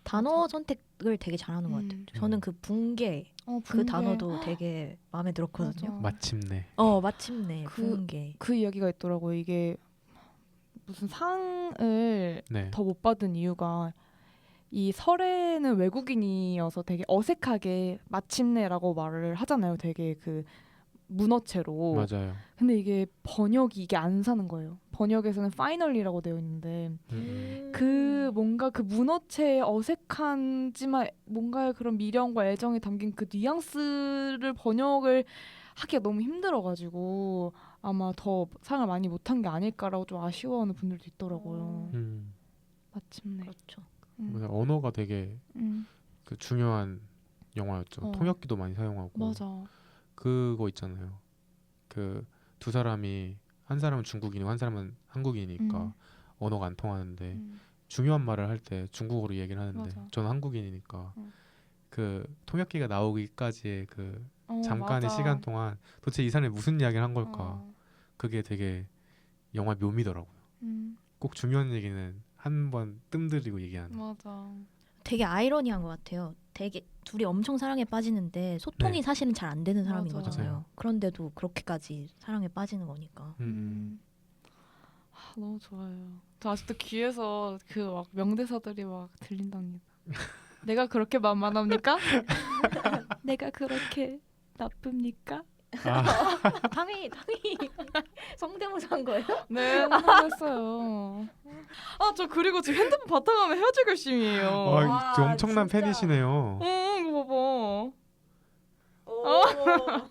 단어 선택을 되게 잘하는 것 같아요. 저는 그 붕괴 그 단어도 되게 마음에 들었거든요. 마침내. 마침내 붕괴. 그 이야기가 있더라고요. 이게 무슨 상을 네. 더 못 받은 이유가 이 설에는 외국인이어서 되게 어색하게 마침내라고 말을 하잖아요. 되게 그 문어체로. 맞아요. 근데 이게 번역이 이게 안 사는 거예요. 번역에서는 파이널리라고 되어 있는데 그 뭔가 그 문어체의 어색한지만 뭔가의 그런 미련과 애정이 담긴 그 뉘앙스를 번역을 하기가 너무 힘들어가지고 아마 더 상을 많이 못한 게 아닐까라고 좀 아쉬워하는 분들도 있더라고요. 마침내. 그렇죠. 언어가 되게 그 중요한 영화였죠. 통역기도 많이 사용하고. 맞아. 그거 있잖아요. 그 두 사람이 한 사람은 중국인이고 한 사람은 한국인이니까 언어가 안 통하는데 중요한 말을 할 때 중국어로 얘기를 하는데 맞아. 저는 한국인이니까 그 통역기가 나오기까지의 그 잠깐의 맞아. 시간 동안 도대체 이 사람이 무슨 이야기를 한 걸까? 그게 되게 영화 묘미더라고요. 꼭 중요한 얘기는 한 번 뜸들이고 얘기하는. 맞아. 되게 아이러니한 것 같아요. 되게 둘이 엄청 사랑에 빠지는데 소통이 네. 사실은 잘 안 되는 사람인 맞아. 거잖아요. 맞아요. 그런데도 그렇게까지 사랑에 빠지는 거니까. 너무 좋아요. 저 아직도 귀에서 그 막 명대사들이 막 들린답니다. 내가 그렇게 맘 많합니까? 내가 그렇게 나쁩니까? 당연히 성대모사 한 거예요? 네, 성공했어요. 아, 저 그리고 지금 핸드폰 바탕화면 헤어질 결심이에요. 와, 엄청난 진짜. 팬이시네요. 이거 봐봐.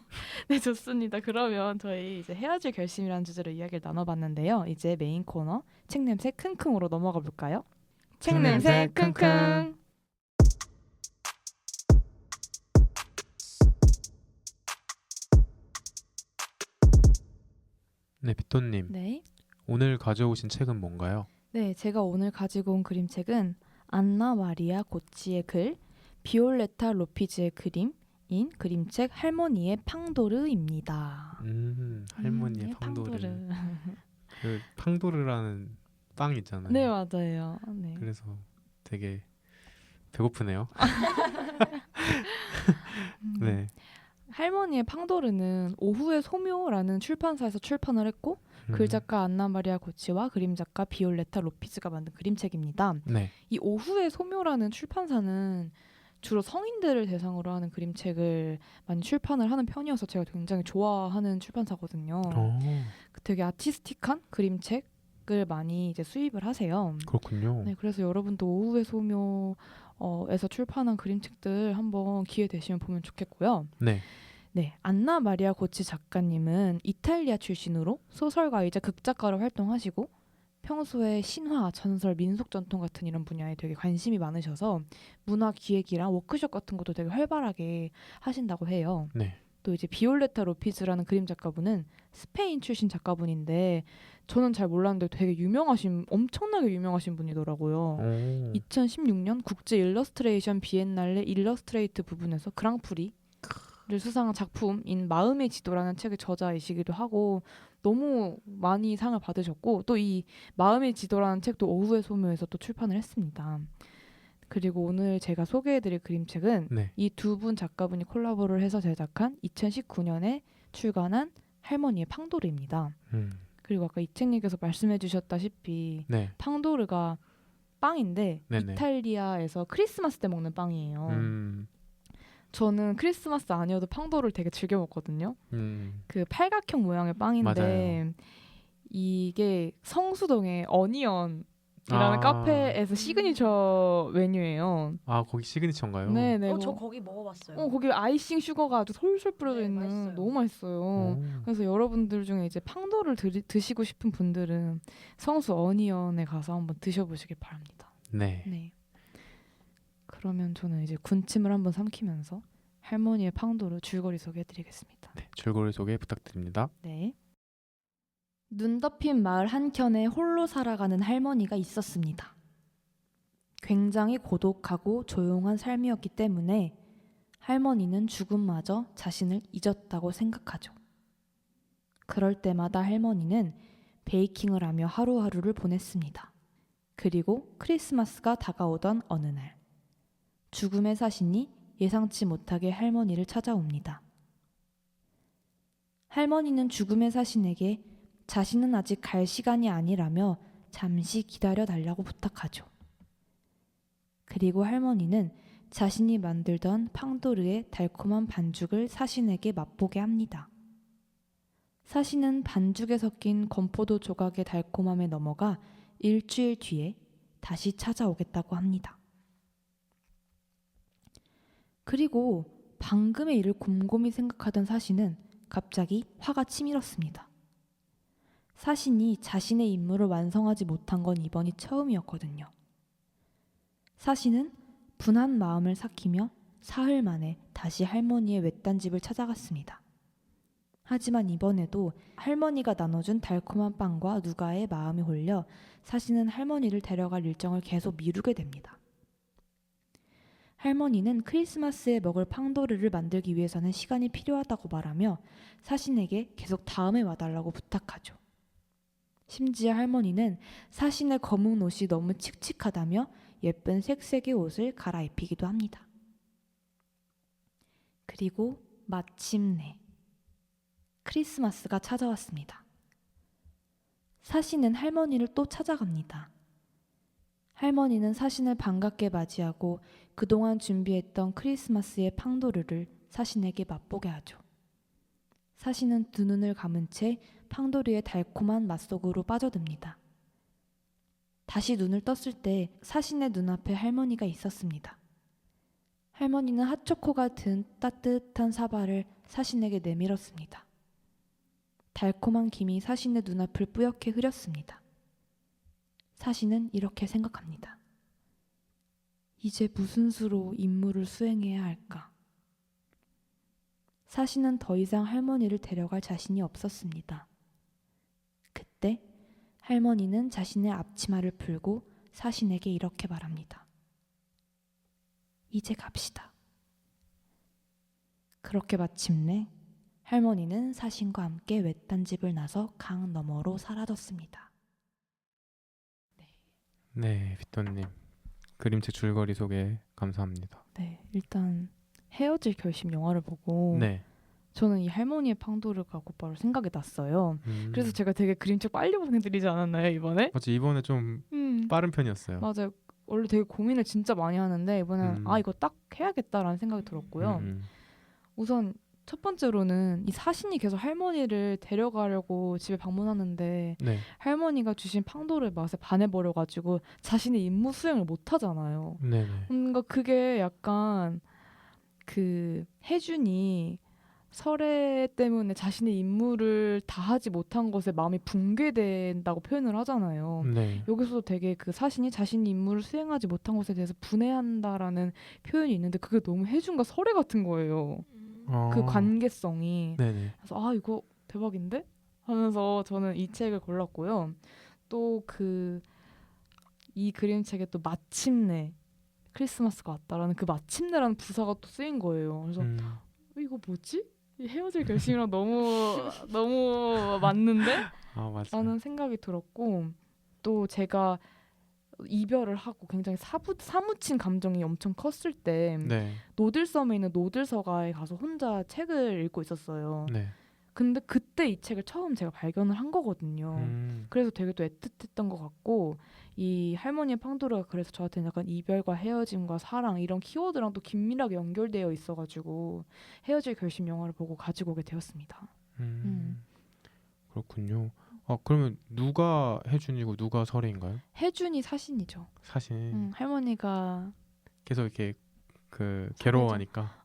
네, 좋습니다. 그러면 저희 이제 헤어질 결심이라는 주제로 이야기를 나눠봤는데요. 이제 메인 코너 책냄새 킁킁으로 넘어가 볼까요? 책냄새 킁킁. 네, 비토님. 네. 오늘 가져오신 책은 뭔가요? 네, 제가 오늘 가지고 온 그림책은 안나 마리아 고치의 글, 비올레타 로피즈의 그림인 그림책 할머니의 팡도르입니다. 할머니의 팡도르. 그 팡도르라는 빵 있잖아요. 네, 맞아요. 네. 그래서 되게 배고프네요. 네. 할머니의 팡도르는 오후의 소묘라는 출판사에서 출판을 했고 글 작가 안나 마리아 고치와 그림 작가 비올레타 로피즈가 만든 그림책입니다. 네. 이 오후의 소묘라는 출판사는 주로 성인들을 대상으로 하는 그림책을 많이 출판을 하는 편이어서 제가 굉장히 좋아하는 출판사거든요. 되게 아티스틱한 그림책을 많이 이제 수입을 하세요. 그렇군요. 네, 그래서 여러분도 오후의 소묘에서 출판한 그림책들 한번 기회 되시면 보면 좋겠고요. 네. 네, 안나 마리아 고치 작가님은 이탈리아 출신으로 소설가이자 극작가로 활동하시고 평소에 신화, 전설, 민속 전통 같은 이런 분야에 되게 관심이 많으셔서 문화 기획이랑 워크숍 같은 것도 되게 활발하게 하신다고 해요. 네. 또 이제 비올레타 로피즈라는 그림 작가분은 스페인 출신 작가분인데 저는 잘 몰랐는데 되게 엄청나게 유명하신 분이더라고요. 2016년 국제 일러스트레이션 비엔날레 일러스트레이트 부분에서 그랑프리를 수상한 작품인 마음의 지도라는 책의 저자이시기도 하고 너무 많이 상을 받으셨고 또 이 마음의 지도라는 책도 오후의 소묘에서 또 출판을 했습니다. 그리고 오늘 제가 소개해드릴 그림책은 네. 이 두 분 작가분이 콜라보를 해서 제작한 2019년에 출간한 할머니의 팡도르입니다. 그리고 아까 이책님께서 말씀해주셨다시피 네. 팡도르가 빵인데 네네. 이탈리아에서 크리스마스 때 먹는 빵이에요. 저는 크리스마스 아니어도 팡도르를 되게 즐겨 먹거든요. 그 팔각형 모양의 빵인데 맞아요. 이게 성수동의 어니언이라는 카페에서 시그니처 메뉴예요. 아, 거기 시그니처인가요? 네네. 저 거기 먹어봤어요. 거기 아이싱 슈거가 아주 솔솔 뿌려져 네, 있는 맛있어요. 너무 맛있어요. 그래서 여러분들 중에 이제 팡도를 드시고 싶은 분들은 성수 어니언에 가서 한번 드셔보시길 바랍니다. 네. 네. 그러면 저는 이제 군침을 한번 삼키면서 할머니의 팡도르 줄거리 소개해드리겠습니다. 네, 줄거리 소개 부탁드립니다. 네. 눈 덮인 마을 한켠에 홀로 살아가는 할머니가 있었습니다. 굉장히 고독하고 조용한 삶이었기 때문에 할머니는 죽음마저 자신을 잊었다고 생각하죠. 그럴 때마다 할머니는 베이킹을 하며 하루하루를 보냈습니다. 그리고 크리스마스가 다가오던 어느 날, 죽음의 사신이 예상치 못하게 할머니를 찾아옵니다. 할머니는 죽음의 사신에게 자신은 아직 갈 시간이 아니라며 잠시 기다려 달라고 부탁하죠. 그리고 할머니는 자신이 만들던 팡도르의 달콤한 반죽을 사신에게 맛보게 합니다. 사신은 반죽에 섞인 건포도 조각의 달콤함에 넘어가 일주일 뒤에 다시 찾아오겠다고 합니다. 그리고 방금의 일을 곰곰이 생각하던 사신은 갑자기 화가 치밀었습니다. 사신이 자신의 임무를 완성하지 못한 건 이번이 처음이었거든요. 사신은 분한 마음을 삭히며 사흘 만에 다시 할머니의 외딴 집을 찾아갔습니다. 하지만 이번에도 할머니가 나눠준 달콤한 빵과 누가의 마음이 홀려 사신은 할머니를 데려갈 일정을 계속 미루게 됩니다. 할머니는 크리스마스에 먹을 팡도르를 만들기 위해서는 시간이 필요하다고 말하며 사신에게 계속 다음에 와달라고 부탁하죠. 심지어 할머니는 사신의 검은 옷이 너무 칙칙하다며 예쁜 색색의 옷을 갈아입히기도 합니다. 그리고 마침내 크리스마스가 찾아왔습니다. 사신은 할머니를 또 찾아갑니다. 할머니는 사신을 반갑게 맞이하고 그동안 준비했던 크리스마스의 팡도르를 사신에게 맛보게 하죠. 사신은 두 눈을 감은 채 팡도르의 달콤한 맛 속으로 빠져듭니다. 다시 눈을 떴을 때 사신의 눈앞에 할머니가 있었습니다. 할머니는 핫초코가 든 따뜻한 사발을 사신에게 내밀었습니다. 달콤한 김이 사신의 눈앞을 뿌옇게 흐렸습니다. 사신은 이렇게 생각합니다. 이제 무슨 수로 임무를 수행해야 할까? 사신은 더 이상 할머니를 데려갈 자신이 없었습니다. 때 할머니는 자신의 앞치마를 풀고 사신에게 이렇게 말합니다. 이제 갑시다. 그렇게 마침내 할머니는 사신과 함께 외딴 집을 나서 강 너머로 사라졌습니다. 네, 빗돈님 그림책 줄거리 소개 감사합니다. 네, 일단 헤어질 결심 영화를 보고 네. 저는 이 할머니의 팡도르가 곧바로 생각이 났어요. 그래서 제가 되게 그림책 빨리 보내드리지 않았나요 이번에? 맞아, 이번에 좀 빠른 편이었어요. 맞아요. 원래 되게 고민을 진짜 많이 하는데 이번에는 이거 딱 해야겠다라는 생각이 들었고요. 우선 첫 번째로는 이 사신이 계속 할머니를 데려가려고 집에 방문하는데 네. 할머니가 주신 팡도르의 맛에 반해버려가지고 자신의 임무 수행을 못하잖아요. 네네. 뭔가 그게 약간 그 혜준이 설애 때문에 자신의 임무를 다 하지 못한 것에 마음이 붕괴된다고 표현을 하잖아요. 네. 여기서도 되게 그 사신이 자신이 임무를 수행하지 못한 것에 대해서 분해한다라는 표현이 있는데 그게 너무 혜준과 설애 같은 거예요. 그 관계성이. 네네. 그래서 이거 대박인데? 하면서 저는 이 책을 골랐고요. 또 이 그림책에 또 마침내 크리스마스가 왔다라는 그 마침내라는 부사가 또 쓰인 거예요. 그래서 이거 뭐지? 이 헤어질 결심이랑 너무 맞는데? 맞아. 라는 생각이 들었고 또 제가 이별을 하고 굉장히 사무친 감정이 엄청 컸을 때 네. 노들섬에 있는 노들서가에 가서 혼자 책을 읽고 있었어요. 네. 근데 그때 이 책을 처음 제가 발견을 한 거거든요. 그래서 되게 또 애틋했던 것 같고 이 할머니의 팡도르가 그래서 저한테는 약간 이별과 헤어짐과 사랑 이런 키워드랑 또 긴밀하게 연결되어 있어가지고 헤어질 결심 영화를 보고 가지고 오게 되었습니다. 그렇군요. 그러면 누가 혜준이고 누가 설애인가요? 혜준이 사신이죠. 사신. 할머니가 계속 이렇게 괴로워하니까.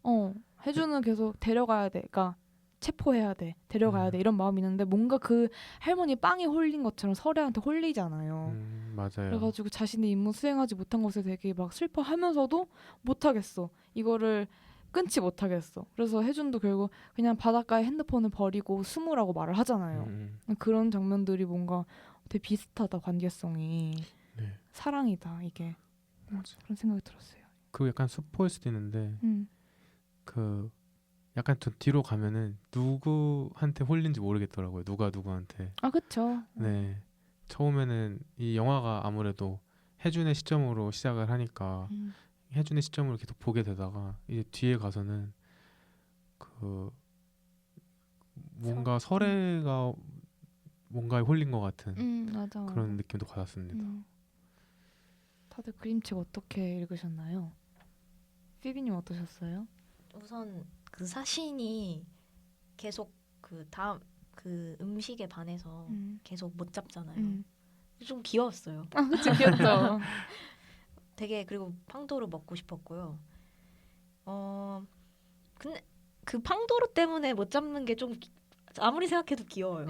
혜준은 계속 데려가야 돼. 그러니까 체포해야 돼. 데려가야 돼. 이런 마음이 있는데 뭔가 그 할머니 빵에 홀린 것처럼 설애한테 홀리잖아요. 맞아요. 그래가지고 자신의 임무 수행하지 못한 것에 되게 막 슬퍼하면서도 못하겠어. 이거를 끊지 못하겠어. 그래서 혜준도 결국 그냥 바닷가에 핸드폰을 버리고 숨으라고 말을 하잖아요. 그런 장면들이 뭔가 되게 비슷하다. 관계성이. 네. 사랑이다 이게. 그런 생각이 들었어요. 그 약간 스포일 수도 있는데 그 약간 좀 뒤로 가면은 누구한테 홀린지 모르겠더라고요. 누가 누구한테. 그쵸. 네. 처음에는 이 영화가 아무래도 혜준의 시점으로 시작을 하니까 혜준의 시점으로 계속 보게 되다가 이제 뒤에 가서는 그 뭔가 설애가 뭔가에 홀린 것 같은 맞아. 그런 느낌도 받았습니다. 다들 그림책 어떻게 읽으셨나요? 피비님 어떠셨어요? 우선 그 사신이 계속 그 다음 그 음식에 반해서 계속 못 잡잖아요. 좀 귀여웠어요. 그쵸, 귀엽죠. 되게 그리고 팡도르 먹고 싶었고요. 근데 그 팡도르 때문에 못 잡는 게 좀 아무리 생각해도 귀여워요.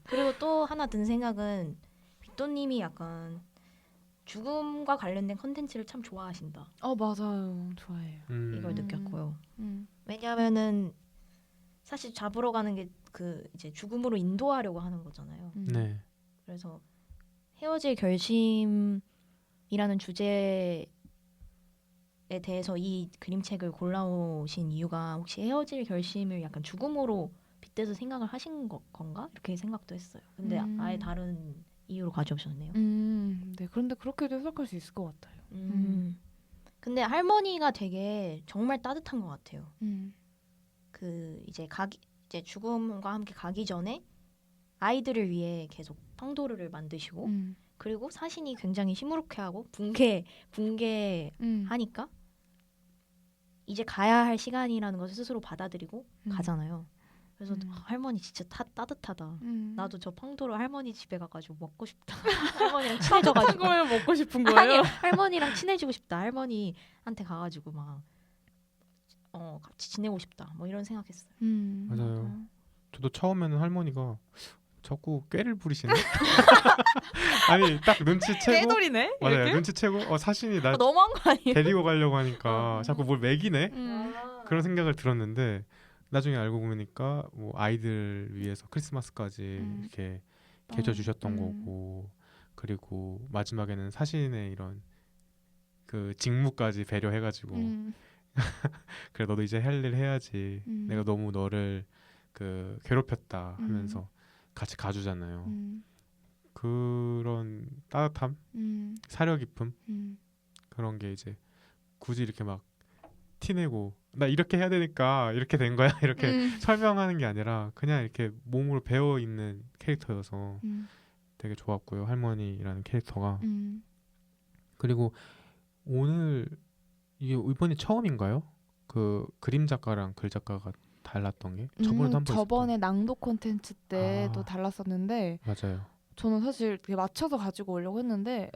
그리고 또 하나 든 생각은 빗도님이 약간 죽음과 관련된 컨텐츠를 참 좋아하신다. 맞아요. 좋아해요. 이걸 느꼈고요. 왜냐하면은 사실 잡으러 가는 게 그 이제 죽음으로 인도하려고 하는 거잖아요. 네. 그래서 헤어질 결심이라는 주제에 대해서 이 그림책을 골라오신 이유가 혹시 헤어질 결심을 약간 죽음으로 빗대서 생각을 하신 건가? 이렇게 생각도 했어요. 근데 아예 다른 이유로 가져오셨네요. 네, 그런데 그렇게도 해석할 수 있을 것 같아요. 근데 할머니가 되게 정말 따뜻한 것 같아요. 그 이제 죽음과 함께 가기 전에 아이들을 위해 계속 팡도르를 만드시고 그리고 사신이 굉장히 시무룩해하고 붕괴하니까 이제 가야 할 시간이라는 것을 스스로 받아들이고 가잖아요. 그래서 할머니 진짜 따뜻하다. 나도 저 팡도르 할머니 집에 가가지고 먹고 싶다. 할머니랑 친해져가지고. 거예요? 먹고 싶은 거예요? 아니 할머니랑 친해지고 싶다. 할머니한테 가가지고 막 같이 지내고 싶다. 뭐 이런 생각했어요. 맞아요. 저도 처음에는 할머니가 자꾸 꾀를 부리시네. 아니 딱 눈치채고. 깨돌이네. 맞아요. 이렇게? 눈치채고 사신이 나 너무한 거 아니에요? 데리고 가려고 하니까 자꾸 뭘 먹이네. 그런 아. 생각을 들었는데 나중에 알고 보니까 뭐 아이들 위해서 크리스마스까지 이렇게 계셔 주셨던 거고 그리고 마지막에는 사신의 이런 그 직무까지 배려해가지고 그래 너도 이제 할 일 해야지 내가 너무 너를 그 괴롭혔다 하면서 같이 가주잖아요. 그런 따뜻함, 사려 깊음 그런 게 이제 굳이 이렇게 막 티내고 나 이렇게 해야 되니까 이렇게 된 거야 이렇게 설명하는 게 아니라 그냥 이렇게 몸으로 배어 있는 캐릭터여서 되게 좋았고요. 할머니라는 캐릭터가. 그리고 오늘 이게 이번이 처음인가요? 그 그림 작가랑 글 작가가 달랐던 게 저번에도 한번 저번에 낭독 콘텐츠 때도 아. 달랐었는데 맞아요. 저는 사실 되게 맞춰서 가지고 오려고 했는데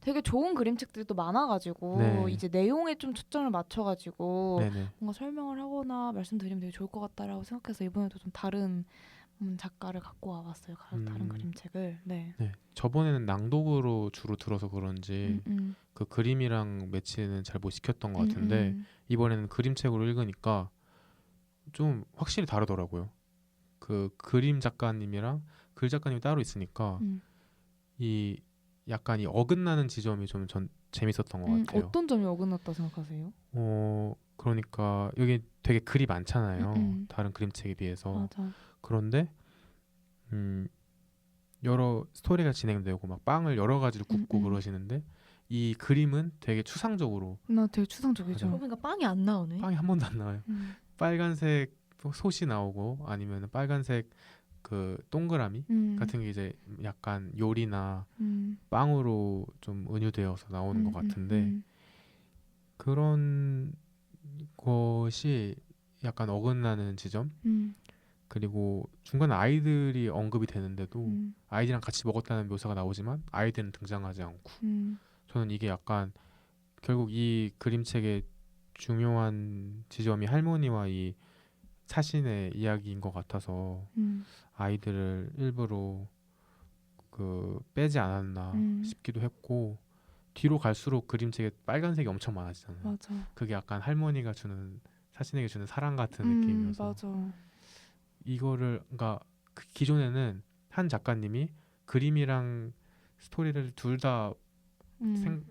되게 좋은 그림책들이 또 많아가지고 네. 이제 내용에 좀 초점을 맞춰가지고 네네. 뭔가 설명을 하거나 말씀드리면 되게 좋을 것 같다라고 생각해서 이번에도 좀 다른 작가를 갖고 와봤어요. 다른 그림책을. 네. 네. 저번에는 낭독으로 주로 들어서 그런지 그 그림이랑 매치는 잘 못 시켰던 것 같은데 이번에는 그림책으로 읽으니까 좀 확실히 다르더라고요. 그 그림 작가님이랑 글 작가님이 따로 있으니까 이 약간 이 어긋나는 지점이 좀 전 재밌었던 것 같아요. 어떤 점이 어긋났다 생각하세요? 그러니까 여기 되게 글이 많잖아요. 다른 그림책에 비해서. 맞아. 그런데 여러 스토리가 진행되고 막 빵을 여러 가지를 굽고 그러시는데 이 그림은 되게 추상적으로. 나 되게 추상적이죠. 그러니까 빵이 안 나오네. 빵이 한 번도 안 나와요. 빨간색 솥이 나오고 아니면 빨간색 그 동그라미 같은 게 이제 약간 요리나 빵으로 좀 은유되어서 나오는 것 같은데 그런 것이 약간 어긋나는 지점 그리고 중간에 아이들이 언급이 되는데도 아이들이랑 같이 먹었다는 묘사가 나오지만 아이들은 등장하지 않고 저는 이게 약간 결국 이 그림책의 중요한 지점이 할머니와 이 사신의 이야기인 것 같아서 아이들을 일부러 그 빼지 않았나 싶기도 했고 뒤로 갈수록 그림책에 빨간색이 엄청 많아지잖아요. 맞아. 그게 약간 할머니가 주는 사신에게 주는 사랑 같은 느낌이어서 맞아. 이거를 그러니까 기존에는 한 작가님이 그림이랑 스토리를 둘 다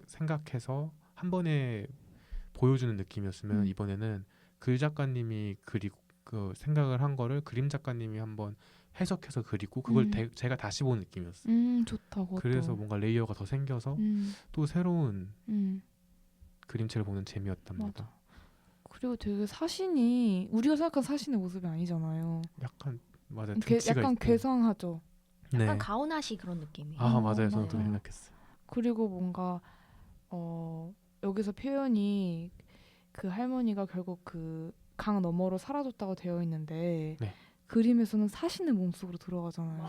생각해서 한 번에 보여주는 느낌이었으면 이번에는 글 작가님이 그리고 그 생각을 한 거를 그림 작가님이 한번 해석해서 그리고 그걸 제가 다시 본 느낌이었어요. 좋다. 그것도. 그래서 뭔가 레이어가 더 생겨서 또 새로운 그림체를 보는 재미였답니다. 맞아. 그리고 되게 사신이 우리가 생각한 사신의 모습이 아니잖아요. 약간 맞아요. 등치가 약간 있고. 괴상하죠. 약간 네. 가오나시 그런 느낌이에요. 아 맞아요. 저도 맞아. 생각했어요. 그리고 뭔가 여기서 표현이 그 할머니가 결국 그 강 너머로 사라졌다고 되어 있는데 네. 그림에서는 사신의 몸속으로 들어가잖아요.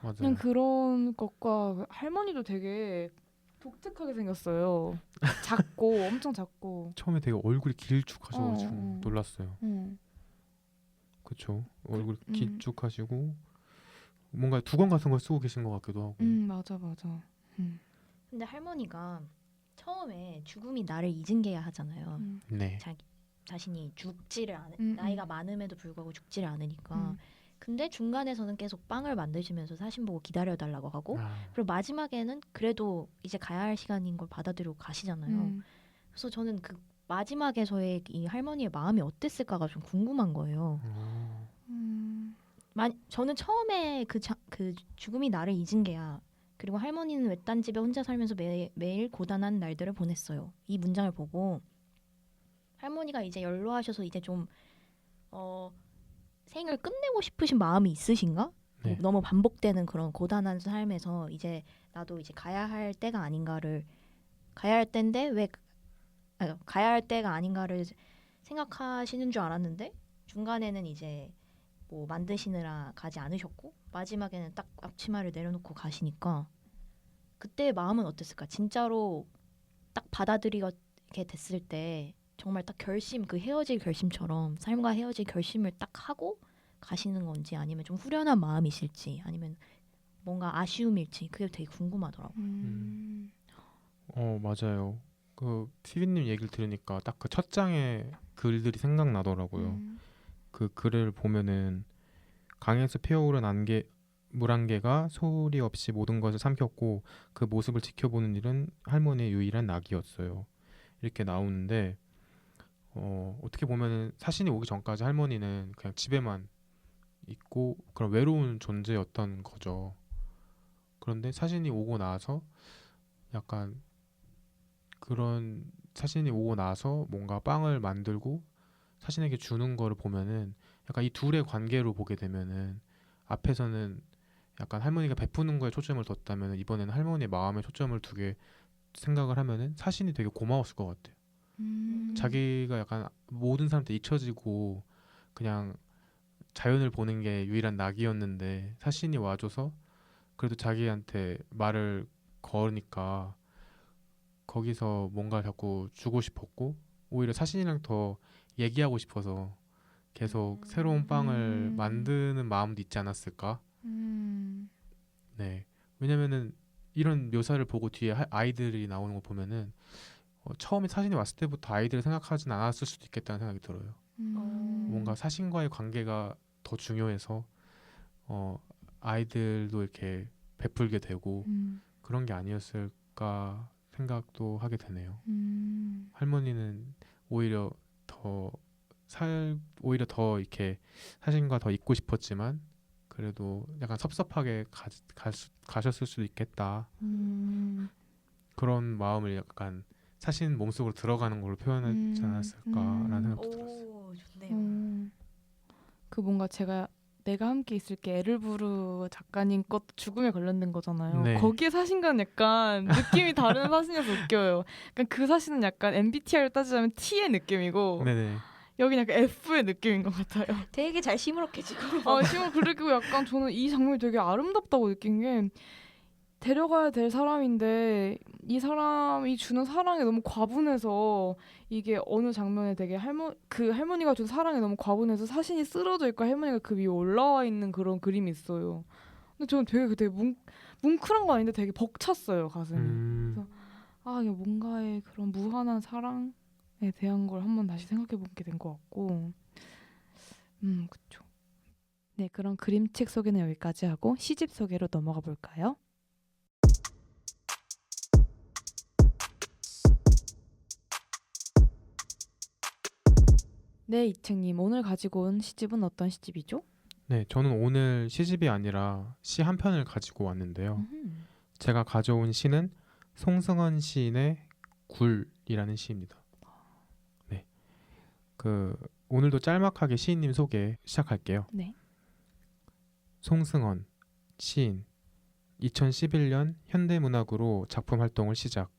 맞아요. 그냥 그런 것과 할머니도 되게 독특하게 생겼어요. 작고 엄청 작고. 처음에 되게 얼굴이 길쭉하셔가지고 놀랐어요. 그렇죠. 얼굴 길쭉하시고 뭔가 두건 같은 걸 쓰고 계신 것 같기도 하고. 맞아. 근데 할머니가 처음에 죽음이 나를 잊은 게야 하잖아요. 네. 자신이 죽지를 않은 나이가 많음에도 불구하고 죽지를 않으니까. 근데 중간에서는 계속 빵을 만드시면서 사신 보고 기다려달라고 하고 그리고 마지막에는 그래도 이제 가야 할 시간인 걸 받아들이고 가시잖아요. 그래서 저는 그 마지막에서의 이 할머니의 마음이 어땠을까가 좀 궁금한 거예요. 저는 처음에 그 죽음이 나를 잊은 게야. 그리고 할머니는 외딴 집에 혼자 살면서 매일 고단한 날들을 보냈어요. 이 문장을 보고 할머니가 이제 연로하셔서 이제 좀 생을 끝내고 싶으신 마음이 있으신가? 네. 너무 반복되는 그런 고단한 삶에서 이제 나도 이제 가야 할 때가 아닌가를 가야 할 때가 아닌가를 생각하시는 줄 알았는데 중간에는 이제 뭐 만드시느라 가지 않으셨고 마지막에는 딱 앞치마를 내려놓고 가시니까 그때의 마음은 어땠을까? 진짜로 딱 받아들이게 됐을 때 정말 딱 결심, 그 헤어질 결심처럼 삶과 헤어질 결심을 딱 하고 가시는 건지 아니면 좀 후련한 마음이실지 아니면 뭔가 아쉬움일지 그게 되게 궁금하더라고요. 맞아요. 그 티비님 얘기를 들으니까 딱 그 첫 장의 글들이 생각나더라고요. 그 글을 보면은 강에서 피어오른 물안개가 소리 없이 모든 것을 삼켰고 그 모습을 지켜보는 일은 할머니의 유일한 낙이었어요. 이렇게 나오는데 어떻게 보면 사신이 오기 전까지 할머니는 그냥 집에만 있고 그런 외로운 존재였던 거죠. 그런데 사신이 오고 나서 약간 그런 사신이 오고 나서 뭔가 빵을 만들고 사신에게 주는 거를 보면은 약간 이 둘의 관계로 보게 되면은 앞에서는 약간 할머니가 베푸는 거에 초점을 뒀다면 이번에는 할머니의 마음에 초점을 두게 생각을 하면은 사신이 되게 고마웠을 것 같아요. 자기가 약간 모든 사람한테 잊혀지고 그냥 자연을 보는 게 유일한 낙이었는데 사신이 와줘서 그래도 자기한테 말을 거니까 거기서 뭔가 자꾸 주고 싶었고 오히려 사신이랑 더 얘기하고 싶어서 계속 새로운 빵을 만드는 마음도 있지 않았을까? 네, 왜냐면은 이런 묘사를 보고 뒤에 아이들이 나오는 거 보면은 처음에 사신이 왔을 때부터 아이들을 생각하진 않았을 수도 있겠다는 생각이 들어요. 뭔가 사신과의 관계가 더 중요해서 아이들도 이렇게 베풀게 되고 그런 게 아니었을까 생각도 하게 되네요. 할머니는 오히려 더 이렇게 사신과 더 있고 싶었지만 그래도 약간 섭섭하게 가셨을 수도 있겠다. 그런 마음을 약간 사신 몸속으로 들어가는 걸로 표현하지 않았을까라는 생각도 들었어요. 좋네요. 그 뭔가 내가 함께 있을게 에르부르 작가님 것도 죽음에 관련된 거잖아요. 네. 거기에 사신과는 약간 느낌이 다른 사신이어서 웃겨요. 그러니까 그 사신은 약간 MBTI를 따지자면 T의 느낌이고 네네. 여긴 약간 F의 느낌인 것 같아요. 되게 잘 시무룩해지고. 심을 그리고 약간 저는 이 장면이 되게 아름답다고 느낀 게 데려가야 될 사람인데 이 사람이 주는 사랑이 너무 과분해서 이게 어느 장면에 되게 그 할머니가 준 사랑이 너무 과분해서 사신이 쓰러져 있고 할머니가 그 위에 올라와 있는 그런 그림이 있어요. 근데 저는 되게 뭉클한 건 아닌데 되게 벅찼어요 가슴이. 그래서 이게 뭔가의 그런 무한한 사랑에 대한 걸 한번 다시 생각해보게 된 것 같고, 그렇죠. 네, 그럼 그림책 소개는 여기까지 하고 시집 소개로 넘어가 볼까요? 네, 이책님 오늘 가지고 온 시집은 어떤 시집이죠? 네, 저는 오늘 시집이 아니라 시 한 편을 가지고 왔는데요. 제가 가져온 시는 송승헌 시인의 굴이라는 시입니다. 네, 오늘도 짤막하게 시인님 소개 시작할게요. 네. 송승헌 시인 2011년 현대문학으로 작품 활동을 시작.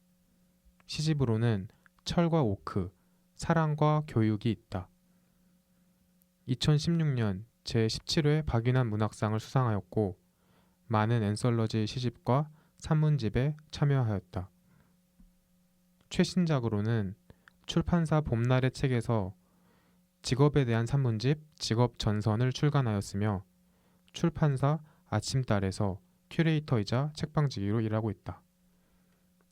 시집으로는 철과 오크, 사랑과 교육이 있다. 2016년 제17회 박윤환 문학상을 수상하였고 많은 앤솔러지 시집과 산문집에 참여하였다. 최신작으로는 출판사 봄날의 책에서 직업에 대한 산문집 직업전선을 출간하였으며 출판사 아침달에서 큐레이터이자 책방지기로 일하고 있다.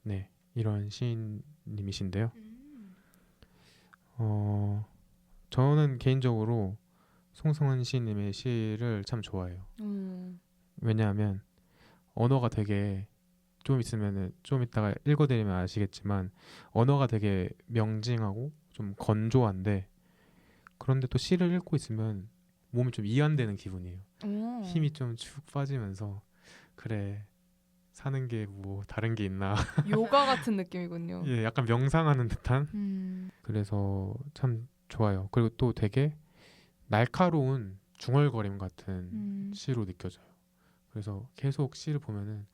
네, 이런 시인님이신데요. 저는 개인적으로 송승헌 시인님의 시를 참 좋아해요. 왜냐하면 언어가 되게 좀 이따가 읽어드리면 아시겠지만 언어가 되게 명징하고 좀 건조한데 그런데 또 시를 읽고 있으면 몸이 좀 이완되는 기분이에요. 힘이 좀 축 빠지면서 그래 사는 게 뭐 다른 게 있나. 요가 같은 느낌이군요. 예, 약간 명상하는 듯한. 그래서 참 좋아요. 그리고 또 되게 날카로운 중얼거림 같은 시로 느껴져요. 그래서 계속 시를 보면은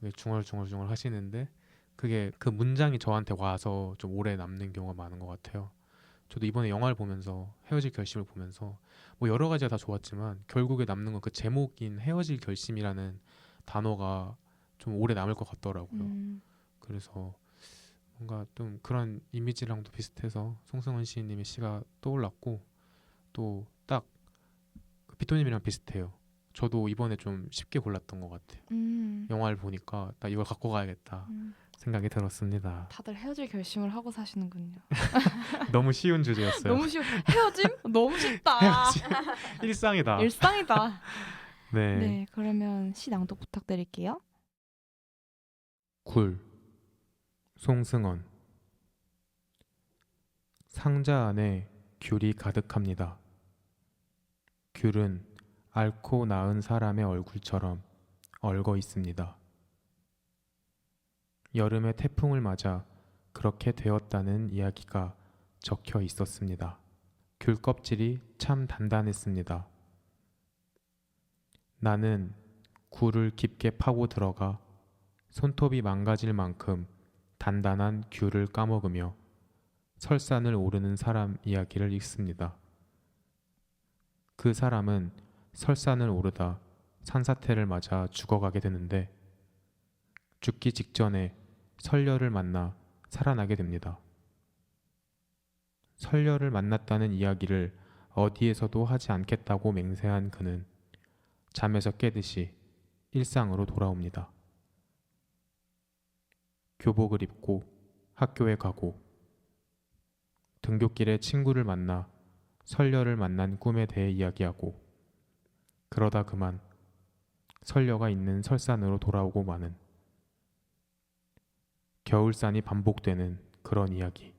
왜 중얼중얼 하시는데 그게 그 문장이 저한테 와서 좀 오래 남는 경우가 많은 것 같아요. 저도 이번에 영화를 보면서 헤어질 결심을 보면서 뭐 여러 가지가 다 좋았지만 결국에 남는 건 그 제목인 헤어질 결심이라는 단어가 좀 오래 남을 것 같더라고요. 그래서 뭔가 좀 그런 이미지랑도 비슷해서 송승헌 시인님의 시가 떠올랐고 또 딱 비토님이랑 비슷해요. 저도 이번에 좀 쉽게 골랐던 것 같아요. 영화를 보니까 나 이걸 갖고 가야겠다 생각이 들었습니다. 다들 헤어질 결심을 하고 사시는군요. 너무 쉬운 주제였어요. 너무 쉬워. 헤어짐? 너무 쉽다. 일상이다. 일상이다. 네. 네, 그러면 시 낭독 부탁드릴게요. 굴, 송승헌. 상자 안에 귤이 가득합니다. 귤은 앓고 나은 사람의 얼굴처럼 얼거 있습니다. 여름의 태풍을 맞아 그렇게 되었다는 이야기가 적혀 있었습니다. 귤 껍질이 참 단단했습니다. 나는 굴을 깊게 파고 들어가 손톱이 망가질 만큼 단단한 귤을 까먹으며 설산을 오르는 사람 이야기를 읽습니다. 그 사람은 설산을 오르다 산사태를 맞아 죽어가게 되는데 죽기 직전에 설녀를 만나 살아나게 됩니다. 설녀를 만났다는 이야기를 어디에서도 하지 않겠다고 맹세한 그는 잠에서 깨듯이 일상으로 돌아옵니다. 교복을 입고 학교에 가고 등굣길에 친구를 만나 설녀를 만난 꿈에 대해 이야기하고 그러다 그만 설녀가 있는 설산으로 돌아오고 마는 겨울산이 반복되는 그런 이야기.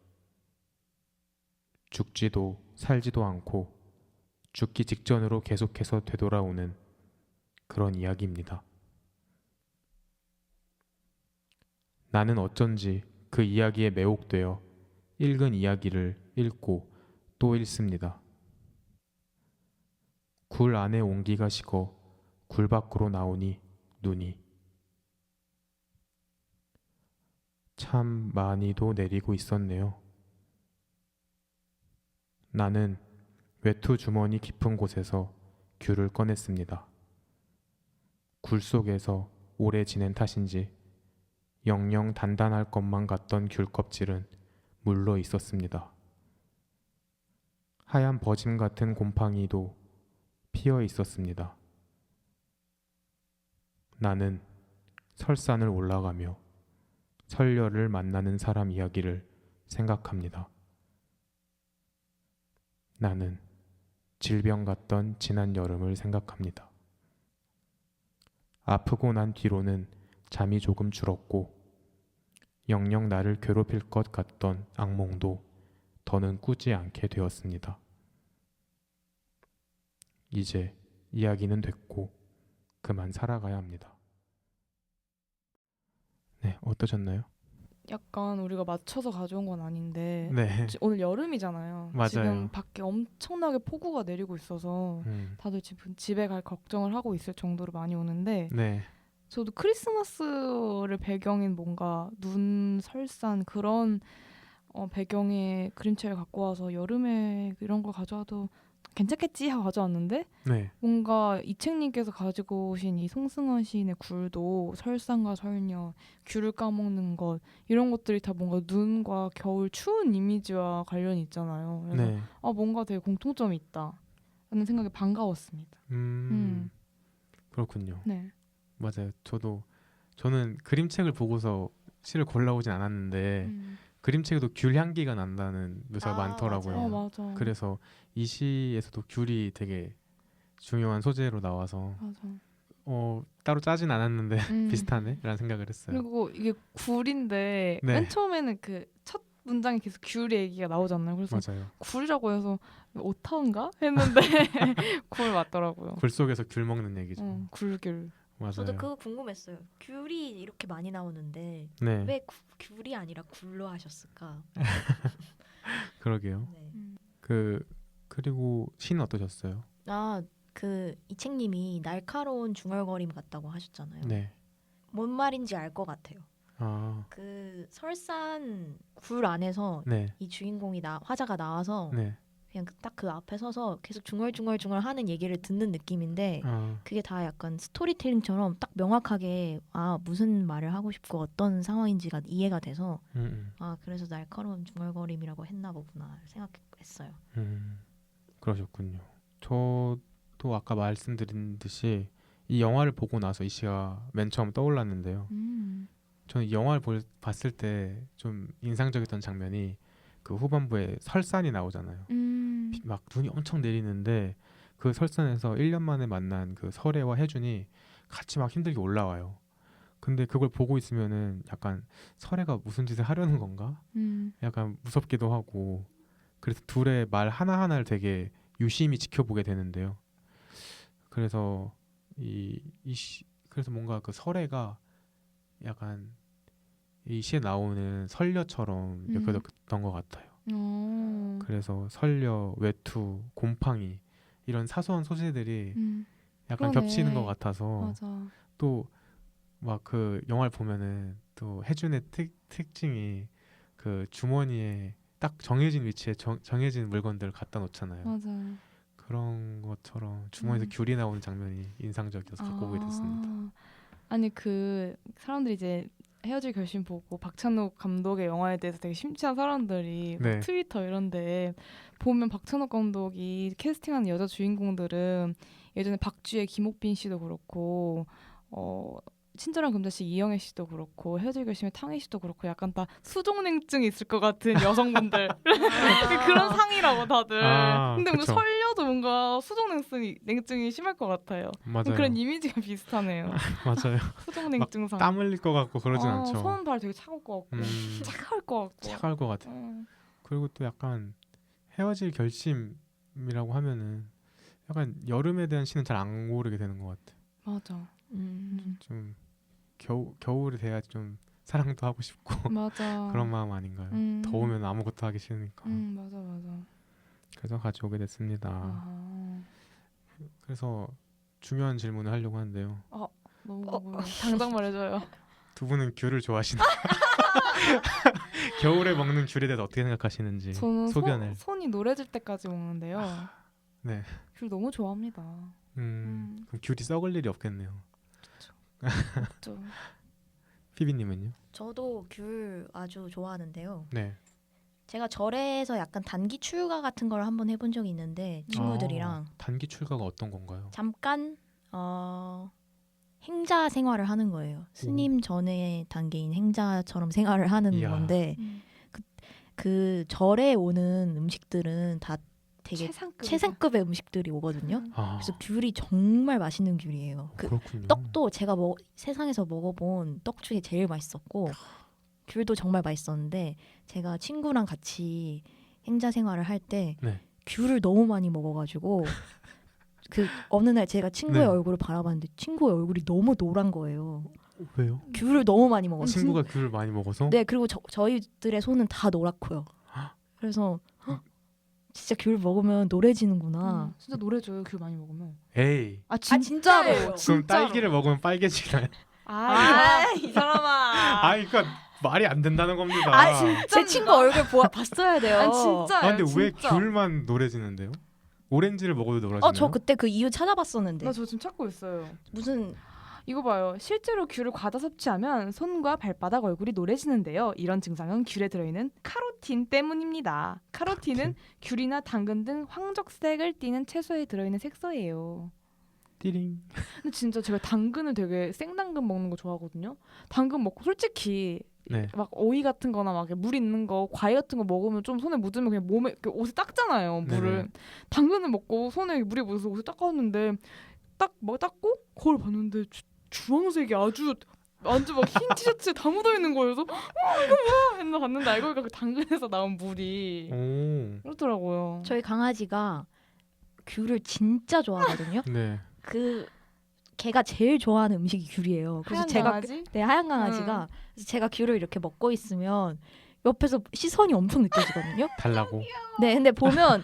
죽지도 살지도 않고 죽기 직전으로 계속해서 되돌아오는 그런 이야기입니다. 나는 어쩐지 그 이야기에 매혹되어 읽은 이야기를 읽고 또 읽습니다. 굴 안에 온기가 식어 굴 밖으로 나오니 눈이 참 많이도 내리고 있었네요. 나는 외투 주머니 깊은 곳에서 귤을 꺼냈습니다. 굴 속에서 오래 지낸 탓인지 영영 단단할 것만 같던 귤 껍질은 물러 있었습니다. 하얀 버짐 같은 곰팡이도 피어 있었습니다. 나는 설산을 올라가며 설녀를 만나는 사람 이야기를 생각합니다. 나는 질병 같던 지난 여름을 생각합니다. 아프고 난 뒤로는 잠이 조금 줄었고 영영 나를 괴롭힐 것 같던 악몽도 더는 꾸지 않게 되었습니다. 이제 이야기는 됐고 그만 살아가야 합니다. 네, 어떠셨나요? 약간 우리가 맞춰서 가져온 건 아닌데 네, 오늘 여름이잖아요. 맞아요. 지금 밖에 엄청나게 폭우가 내리고 있어서 다들 집에 갈 걱정을 하고 있을 정도로 많이 오는데 네, 저도 크리스마스를 배경인 뭔가 눈, 설산 그런 배경의 그림체를 갖고 와서 여름에 이런 걸 가져와도 괜찮겠지 하고 가져왔는데 네, 뭔가 이책님께서 가지고 오신 이 송승헌 시인의 굴도 설산과 설녀, 귤을 까먹는 것 이런 것들이 다 뭔가 눈과 겨울 추운 이미지와 관련이 있잖아요. 그래서 네. 뭔가 되게 공통점이 있다 라는 생각이 반가웠습니다. 그렇군요. 네. 맞아요. 저는 그림책을 보고서 시를 골라오진 않았는데 그림책에도 귤 향기가 난다는 묘사가 많더라고요. 맞아. 그래서 이 시에서도 귤이 되게 중요한 소재로 나와서 맞아. 따로 짜진 않았는데 비슷하네라는 생각을 했어요. 그리고 이게 굴인데 네. 맨 처음에는 그 첫 문장에 계속 귤 얘기가 나오잖아요. 그래서 맞아요. 굴이라고 해서 오타인가 했는데 굴 맞더라고요. 굴 속에서 귤 먹는 얘기죠. 굴귤. 맞아요. 저도 그거 궁금했어요. 귤이 이렇게 많이 나오는데 네. 왜 귤이 아니라 굴로 하셨을까? 그러게요. 네. 그리고 시는 어떠셨어요? 그 이책님이 날카로운 중얼거림 같다고 하셨잖아요. 네. 뭔 말인지 알 것 같아요. 그 설산 굴 안에서 네. 이 주인공이 화자가 나와서 네. 그냥 딱 그 앞에 서서 계속 중얼중얼 하는 얘기를 듣는 느낌인데 그게 다 약간 스토리텔링처럼 딱 명확하게 무슨 말을 하고 싶고 어떤 상황인지가 이해가 돼서 그래서 날카로운 중얼거림이라고 했나 보구나 생각했어요. 그러셨군요. 저도 아까 말씀드린 듯이 이 영화를 보고 나서 이 시가 맨 처음 떠올랐는데요. 저는 이 영화를 봤을 때 좀 인상적이었던 장면이 그 후반부에 설산이 나오잖아요. 막 눈이 엄청 내리는데 그 설산에서 1년 만에 만난 그 설애와 혜준이 같이 막 힘들게 올라와요. 근데 그걸 보고 있으면은 약간 설애가 무슨 짓을 하려는 건가? 약간 무섭기도 하고 그래서 둘의 말 하나하나를 되게 유심히 지켜보게 되는데요. 그래서 그래서 뭔가 그 설애가 약간 이 시에 나오는 설녀처럼 느껴졌던 것 같아요. 그래서 설녀, 외투, 곰팡이 이런 사소한 소재들이 약간 그러네. 겹치는 것 같아서 맞아. 또 막 그 영화를 보면은 또 혜준의 특징이 그 주머니에 딱 정해진 위치에 정해진 물건들을 갖다 놓잖아요. 맞아. 그런 것처럼 주머니에서 귤이 나오는 장면이 인상적이어서 갖고 오게 됐습니다. 아니 그 사람들이 이제 헤어질 결심 보고 박찬욱 감독의 영화에 대해서 되게 심취한 사람들이 막 네. 트위터 이런데 보면 박찬욱 감독이 캐스팅한 여자 주인공들은 예전에 박쥐의 김옥빈 씨도 그렇고 친절한 금자씨 이영애 씨도 그렇고 헤어질 결심의 탕희 씨도 그렇고 약간 다 수족냉증이 있을 것 같은 여성분들 그런 상이라고 다들. 근데 뭐 그쵸. 설녀도 뭔가 수족냉증이 심할 것 같아요. 맞아요. 그런 이미지가 비슷하네요. 맞아요. 수족냉증상. 땀 흘릴 것 같고 그러진 않죠. 손 발 되게 차가울 것 같고 차가울 것 같고. 차가울 것 같아요. 그리고 또 약간 헤어질 결심이라고 하면은 약간 여름에 대한 시는 잘 안 고르게 되는 것 같아요. 맞아. 좀 겨울에 돼야 좀 사랑도 하고 싶고 맞아. 그런 마음 아닌가요? 더우면 아무것도 하기 싫으니까. 맞아. 그래서 가져오게 됐습니다. 아하. 그래서 중요한 질문을 하려고 하는데요. 너무 궁금해. 당장 말해줘요. 두 분은 귤을 좋아하시나요? 겨울에 먹는 귤에 대해서 어떻게 생각하시는지 저는 소견을. 손이 노래질 때까지 먹는데요. 네. 귤 너무 좋아합니다. 그럼 귤이 썩을 일이 없겠네요. 좀. 피비님은요? 저도 귤 아주 좋아하는데요. 네. 제가 절에서 약간 단기 출가 같은 걸 한번 해본 적이 있는데 친구들이랑 단기 출가가 어떤 건가요? 잠깐 행자 생활을 하는 거예요. 스님 전의 단계인 행자처럼 생활을 하는 이야. 건데 그 절에 오는 음식들은 다 되게 최상급의 음식들이 오거든요. 그래서 귤이 정말 맛있는 귤이에요. 그렇군요. 떡도 제가 세상에서 먹어본 떡 중에 제일 맛있었고 귤도 정말 맛있었는데 제가 친구랑 같이 행자 생활을 할 때 네. 귤을 너무 많이 먹어가지고 그 어느 날 제가 친구의 네. 얼굴을 바라봤는데 친구의 얼굴이 너무 노란 거예요. 왜요? 귤을 너무 많이 먹었어요. 친구가 귤을 많이 먹어서? 네, 그리고 저희들의 손은 다 노랗고요. 그래서 진짜 귤 먹으면 노래지는구나. 진짜 노래져요. 귤 많이 먹으면. 에이. 진짜로. 그럼 딸기를 먹으면 빨개지나요? 이 사람아. 그러니까 말이 안 된다는 겁니다. 제 친구 얼굴 봤어야 돼요. 진짜요. 근데 왜 진짜. 귤만 노래지는데요? 오렌지를 먹어도 노래지나요? 저 그때 그 이유 찾아봤었는데. 나 저 지금 찾고 있어요. 무슨 이거 봐요. 실제로 귤을 과다 섭취하면 손과 발바닥, 얼굴이 노래지는데요. 이런 증상은 귤에 들어있는 카로틴 때문입니다. 카로틴은 귤이나 당근 등 황적색을 띠는 채소에 들어있는 색소예요. 띠링. 근데 진짜 제가 당근을 되게 생당근 먹는 거 좋아하거든요. 당근 먹고 솔직히 네. 막 오이 같은 거나 막 물 있는 거, 과일 같은 거 먹으면 좀 손에 묻으면 그냥 몸에 옷에 닦잖아요. 물을. 네네. 당근을 먹고 손에 물이 묻어서 옷에 닦았는데 닦고 거울 봤는데 주황색이 아주 완전 막 흰 티셔츠에 다 묻어 있는 거예요. 그래서 이거 뭐야? 했나 봤는데 알고 보니까 그 당근에서 나온 물이 그렇더라고요. 저희 강아지가 귤을 진짜 좋아하거든요. 네. 걔가 제일 좋아하는 음식이 귤이에요. 그래서 제가 강아지? 하얀 강아지가 그래서 제가 귤을 이렇게 먹고 있으면 옆에서 시선이 엄청 느껴지거든요. 달라고. 네, 근데 보면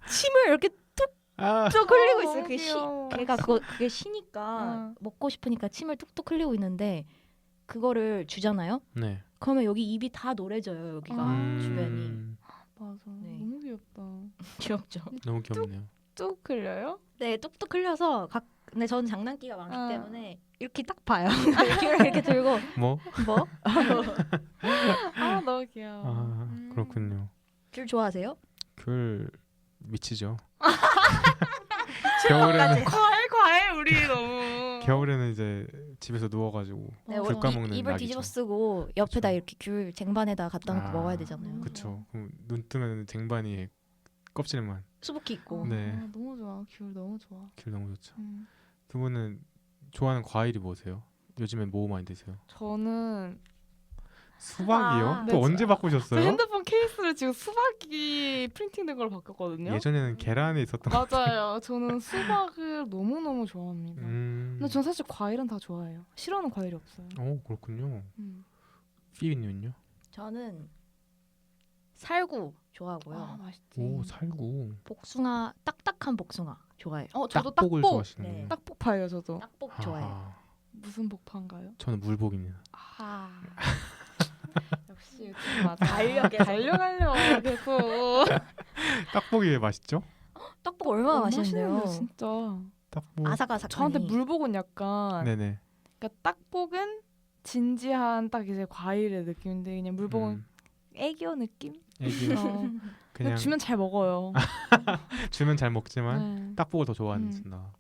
침을 이렇게 뚝뚝 흘리고 있어요. 귀여워. 걔가 그게 쉬니까 먹고 싶으니까 침을 뚝뚝 흘리고 있는데 그거를 주잖아요. 네. 그러면 여기 입이 다 노래져요. 여기가 주변이. 맞아. 네. 너무 귀엽다. 귀엽죠. 너무 귀엽네요. 뚝 흘려요? 네, 뚝뚝 흘려서 근데 저는 장난기가 많기 때문에 이렇게 딱 봐요. 이렇게 들고 뭐? 너무 귀여워. 그렇군요. 귤 좋아하세요? 귤 미치죠. 겨울에는 과해 우리 너무. 겨울에는 이제 집에서 누워가지고 귤 까먹는 입을 낙이죠. 뒤집어 쓰고 옆에다 그쵸. 이렇게 귤 쟁반에다 갖다 놓고 먹어야 되잖아요. 그렇죠. 그럼 눈 뜨면 쟁반이 껍질만. 수북히 있고. 네. 너무 좋아. 귤 너무 좋아. 귤 너무 좋죠. 두 분은 좋아하는 과일이 뭐세요? 요즘에 뭐 많이 드세요? 저는 수박이요? 네, 또 언제 저 바꾸셨어요? 핸드폰 케이스를 지금 수박이 프린팅된 걸로 바꿨거든요. 예전에는 계란에 있었던 것 맞아요. 저는 수박을 너무너무 좋아합니다. 근데 전 사실 과일은 다 좋아해요. 싫어하는 과일이 없어요. 그렇군요. 음. 피디님은요? 저는 살구 좋아하고요. 아, 맛있지. 오, 살구. 복숭아, 딱딱한 복숭아 좋아해요. 저도 딱복을 딱복. 좋아하시는군요. 네. 딱복파예요, 저도. 딱복 아하. 좋아해요. 무슨 복파인가요? 저는 물복입니다. 아, 역시 유튜브 맞아. 달력에서. 달려가려 계속. 딱복이 왜 맛있죠? 떡볶 얼마나 맛있는데요. 맛있는데, 진짜. 딱복. 아삭아삭하니. 저한테 물복은 약간 네네. 그러니까 딱복은 진지한 딱 이제 과일의 느낌인데 그냥 물복은 음, 애교 느낌? 애기 어. 그냥 그냥 주면 잘 먹어요. 주면 잘 먹지만 네. 딱복을 더 좋아한다.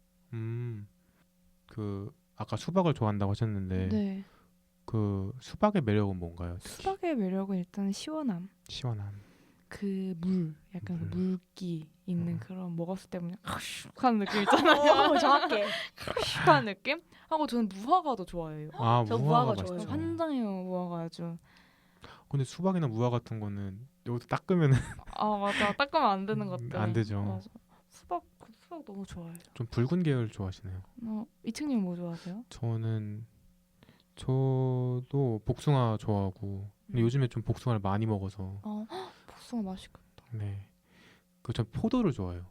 그 아까 수박을 좋아한다고 하셨는데 네. 그 수박의 매력은 뭔가요? 특히? 수박의 매력은 일단 시원함. 시원함. 그 물, 약간 그 물. 물기 있는 어. 그런 먹었을 때 그냥 슉한 느낌 있잖아요. 정확해. 슉한 느낌? 하고 저는 무화과도 좋아해요. 아, 저 무화과 무화과 맛있죠. 환장해요, 무화과 아주. 근데 수박이나 무화 같은 거는 여기서 닦으면은 아 맞아, 닦으면 안 되는 것들. 안 되죠. 맞아. 수박 너무 좋아해요. 좀 붉은 계열 좋아하시네요. 이층님 뭐 좋아하세요? 저도 복숭아 좋아하고 근데 요즘에 좀 복숭아를 많이 먹어서 복숭아 맛있겠다. 네. 전 포도를 좋아해요.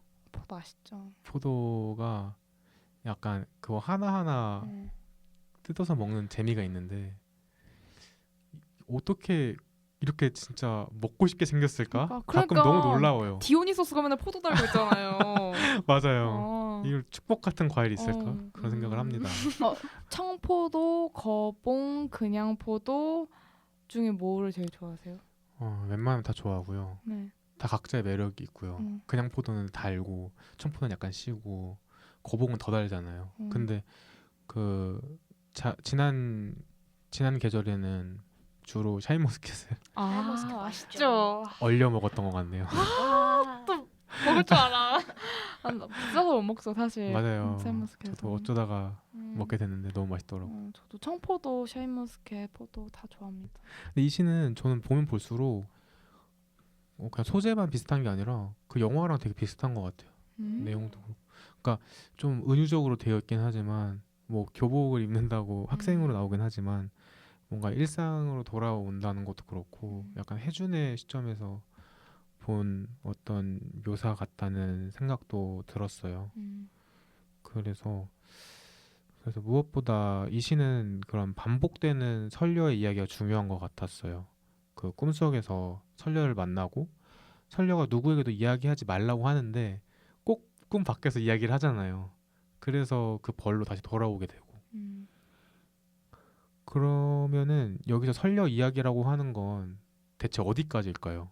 맛있죠. 포도가 약간 그거 하나하나 네. 뜯어서 먹는 재미가 있는데 어떻게 이렇게 진짜 먹고 싶게 생겼을까? 가끔 그러니까 너무 놀라워요. 디오니소스가 맨날 포도 달고 있잖아요. 맞아요. 이걸 축복 같은 과일이 있을까? 그런 생각을 합니다. 청포도, 거봉, 그냥 포도 중에 뭐를 제일 좋아하세요? 웬만하면 다 좋아하고요. 네. 다 각자의 매력이 있고요. 그냥 포도는 달고 청포도는 약간 시고 거봉은 더 달잖아요. 근데 지난 계절에는 주로 샤인머스켓을 샤인머스켓 맛있죠. 얼려 먹었던 것 같네요. 또 먹을 줄 알아. 비싸서 못 먹죠 사실. 맞아요. 샤인머스켓. 저도 어쩌다가 먹게 됐는데 너무 맛있더라고요. 저도 청포도, 샤인머스켓, 포도 다 좋아합니다. 근데 이 시는 저는 보면 볼수록 그냥 소재만 비슷한 게 아니라 그 영화랑 되게 비슷한 것 같아요. 내용도 그렇고. 그러니까 좀 은유적으로 되어 있긴 하지만 뭐 교복을 입는다고 학생으로 나오긴 하지만 뭔가 일상으로 돌아온다는 것도 그렇고 약간 해준의 시점에서 본 어떤 묘사 같다는 생각도 들었어요. 그래서 무엇보다 이 시는 그런 반복되는 설녀의 이야기가 중요한 것 같았어요. 그 꿈속에서 설녀를 만나고 설녀가 누구에게도 이야기하지 말라고 하는데 꼭 꿈 밖에서 이야기를 하잖아요. 그래서 그 벌로 다시 돌아오게 되고. 그러면은 여기서 설녀 이야기라고 하는 건 대체 어디까지일까요?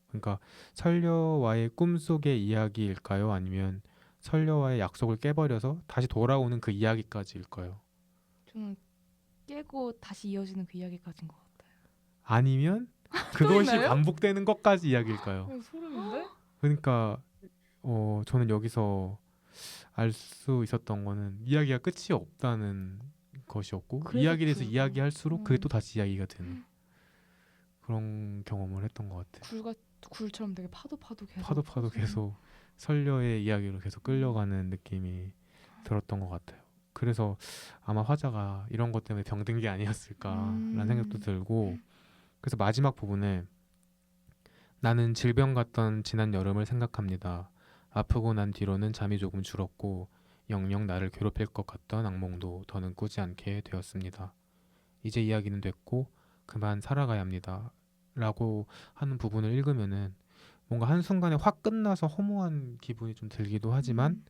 그러니까 설녀와의 꿈속의 이야기일까요? 아니면 설녀와의 약속을 깨버려서 다시 돌아오는 그 이야기까지일까요? 저는 깨고 다시 이어지는 그 이야기까지인 것 같아요. 아니면 그것이 있나요? 반복되는 것까지 이야기일까요? 소름인데? 그러니까 저는 여기서 알 수 있었던 거는 이야기가 끝이 없다는 것이었고 이야기를 해서 이야기할수록 그게 또 다시 이야기가 되는 그런 경험을 했던 것 같아요. 굴처럼 되게 파도 계속 계속 설녀의 이야기로 계속 끌려가는 느낌이 들었던 것 같아요. 그래서 아마 화자가 이런 것 때문에 병든 게 아니었을까라는 생각도 들고 그래서 마지막 부분에 나는 질병 같던 지난 여름을 생각합니다. 아프고 난 뒤로는 잠이 조금 줄었고 영영 나를 괴롭힐 것 같던 악몽도 더는 꾸지 않게 되었습니다. 이제 이야기는 됐고 그만 살아가야 합니다. 라고 하는 부분을 읽으면은 뭔가 한순간에 확 끝나서 허무한 기분이 좀 들기도 하지만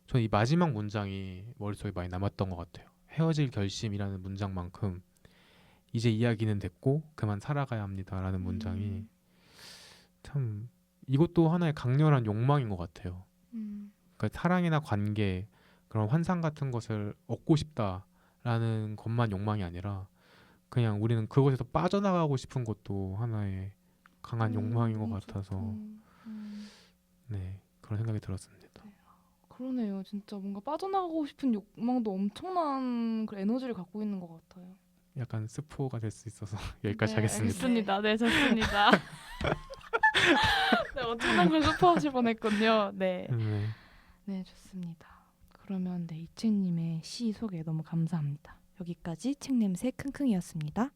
저는 이 마지막 문장이 머릿속에 많이 남았던 것 같아요. 헤어질 결심이라는 문장만큼 이제 이야기는 됐고 그만 살아가야 합니다라는 문장이 참 이것도 하나의 강렬한 욕망인 것 같아요. 그러니까 사랑이나 관계 그런 환상 같은 것을 얻고 싶다라는 것만 욕망이 아니라 그냥 우리는 그것에서 빠져나가고 싶은 것도 하나의 강한 욕망인 것 같아서 네, 그런 생각이 들었습니다. 그러네요. 진짜 뭔가 빠져나가고 싶은 욕망도 엄청난 그 에너지를 갖고 있는 것 같아요. 약간 스포가 될 수 있어서 여기까지 네, 하겠습니다. 알겠습니다. 네, 좋습니다. 네, 엄청난 걸 스포하실 뻔했군요. 네. 네. 네, 좋습니다. 그러면 네, 이채님의 시 소개 너무 감사합니다. 여기까지 책냄새 킁킁이었습니다.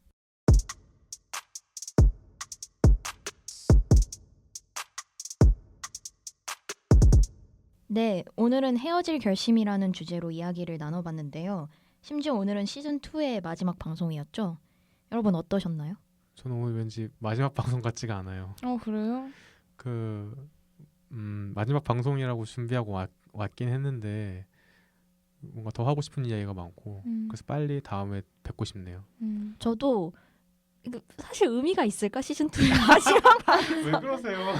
네, 오늘은 헤어질 결심이라는 주제로 이야기를 나눠봤는데요. 심지어 오늘은 시즌 2의 마지막 방송이었죠. 여러분 어떠셨나요? 저는 오늘 왠지 마지막 방송 같지가 않아요. 그래요? 마지막 방송이라고 준비하고 왔긴 했는데 뭔가 더 하고 싶은 이야기가 많고 그래서 빨리 다음에 뵙고 싶네요. 저도 이거 사실 의미가 있을까 시즌 2의 마지막 왜 그러세요?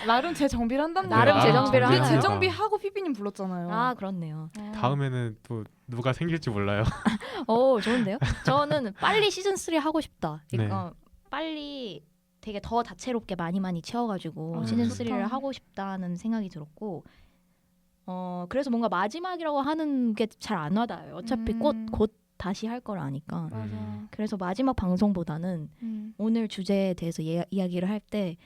나름 재정비를 한단 나름 말이에요. 재정비를 우리 하나요? 재정비하고 피비님 불렀잖아요. 아 그렇네요. 다음에는 또 누가 생길지 몰라요. 좋은데요? 저는 빨리 시즌 3 하고 싶다. 그러니까 빨리 되게 더 다채롭게 많이 채워가지고 시즌 3를 하고 싶다는 생각이 들었고 그래서 뭔가 마지막이라고 하는 게 잘 안 와닿아요. 어차피 곧 다시 할 걸 아니까. 맞아. 그래서 마지막 방송보다는 오늘 주제에 대해서 이야기를 할 때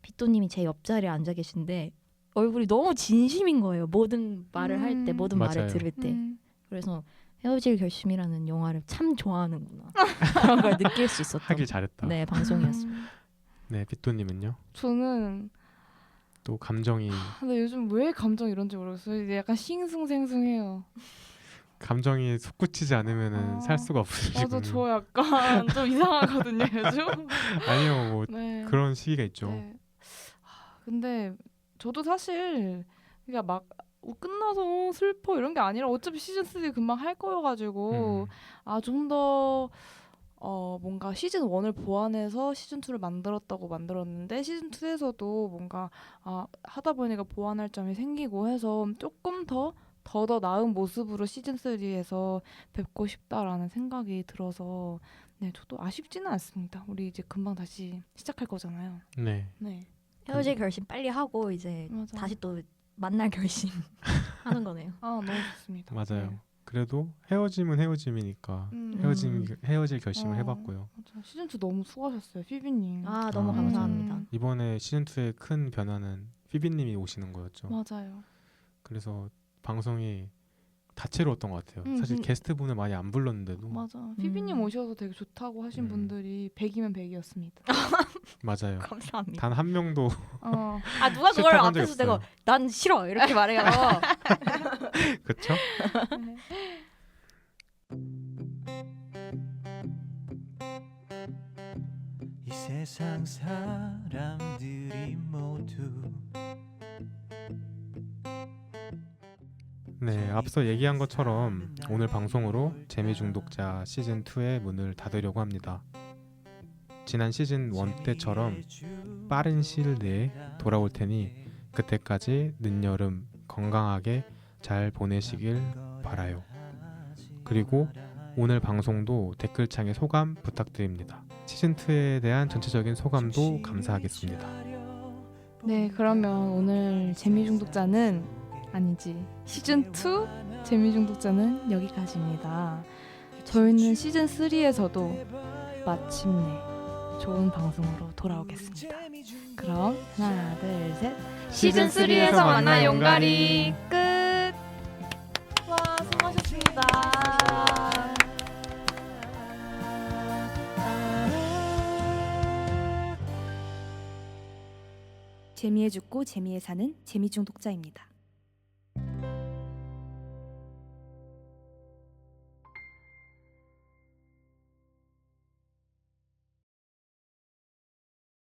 빗도님이 제 옆자리에 앉아 계신데 얼굴이 너무 진심인 거예요. 모든 말을 할 때, 모든 말을 맞아요. 들을 때. 그래서 헤어질 결심이라는 영화를 참 좋아하는구나. 그런 걸 느낄 수 있었던 하길 잘했다. 네, 방송이었습니다. 네, 빗도님은요? 저는 또 감정이 근데 요즘 왜 감정 이런지 모르겠어요. 이제 약간 싱숭생숭해요. 감정이 솟구치지 않으면은 살 수가 없으시군요. 맞아, 저 약간 좀 이상하거든요 요즘. 아니요, 뭐 네. 그런 시기가 있죠. 네. 근데 저도 사실 그러니까 막 끝나서 슬퍼 이런 게 아니라 어차피 시즌 3 금방 할 거여가지고 좀 더 뭔가 시즌 1을 보완해서 시즌 2를 만들었는데 시즌 2에서도 뭔가 하다 보니까 보완할 점이 생기고 해서 조금 더 나은 모습으로 시즌 3에서 뵙고 싶다라는 생각이 들어서 네, 저도 아쉽지는 않습니다. 우리 이제 금방 다시 시작할 거잖아요. 네. 네. 헤어질 결심 빨리 하고 이제 맞아. 다시 또 만날 결심 하는 거네요. 너무 좋습니다. 맞아요. 네. 그래도 헤어짐은 헤어짐이니까 헤어질 결심을 해봤고요. 맞아. 시즌 2 너무 수고하셨어요, 피비님. 너무 감사합니다. 이번에 시즌 2의 큰 변화는 피비님이 오시는 거였죠. 맞아요. 그래서 방송이 다채로웠던 것 같아요. 사실 게스트분을 많이 안 불렀는데도 맞아. 피비님 오셔서 되게 좋다고 하신 분들이 100이면 100이었습니다. 맞아요. 감사합니다. 단 한 명도 누가 그걸 실패한 적이 앞에서 내가 없어요. 난 싫어 이렇게 말해요. 그렇죠? 이 세상 사람들이 모두 네, 앞서 얘기한 것처럼 오늘 방송으로 재미중독자 시즌 2의 문을 닫으려고 합니다. 지난 시즌 1 때처럼 빠른 시일 내에 돌아올 테니 그때까지 늦여름 건강하게 잘 보내시길 바라요. 그리고 오늘 방송도 댓글창에 소감 부탁드립니다. 시즌 2에 대한 전체적인 소감도 감사하겠습니다. 네, 그러면 오늘 재미중독자는 아니지 시즌 2 재미중독자는 여기까지입니다. 저희는 시즌 3에서도 마침내 좋은 방송으로 돌아오겠습니다. 그럼 하나, 둘, 셋. 시즌 3에서 만나 용가리 끝. 와, 수고하셨습니다. 재미에 죽고 재미에 사는 재미중독자입니다.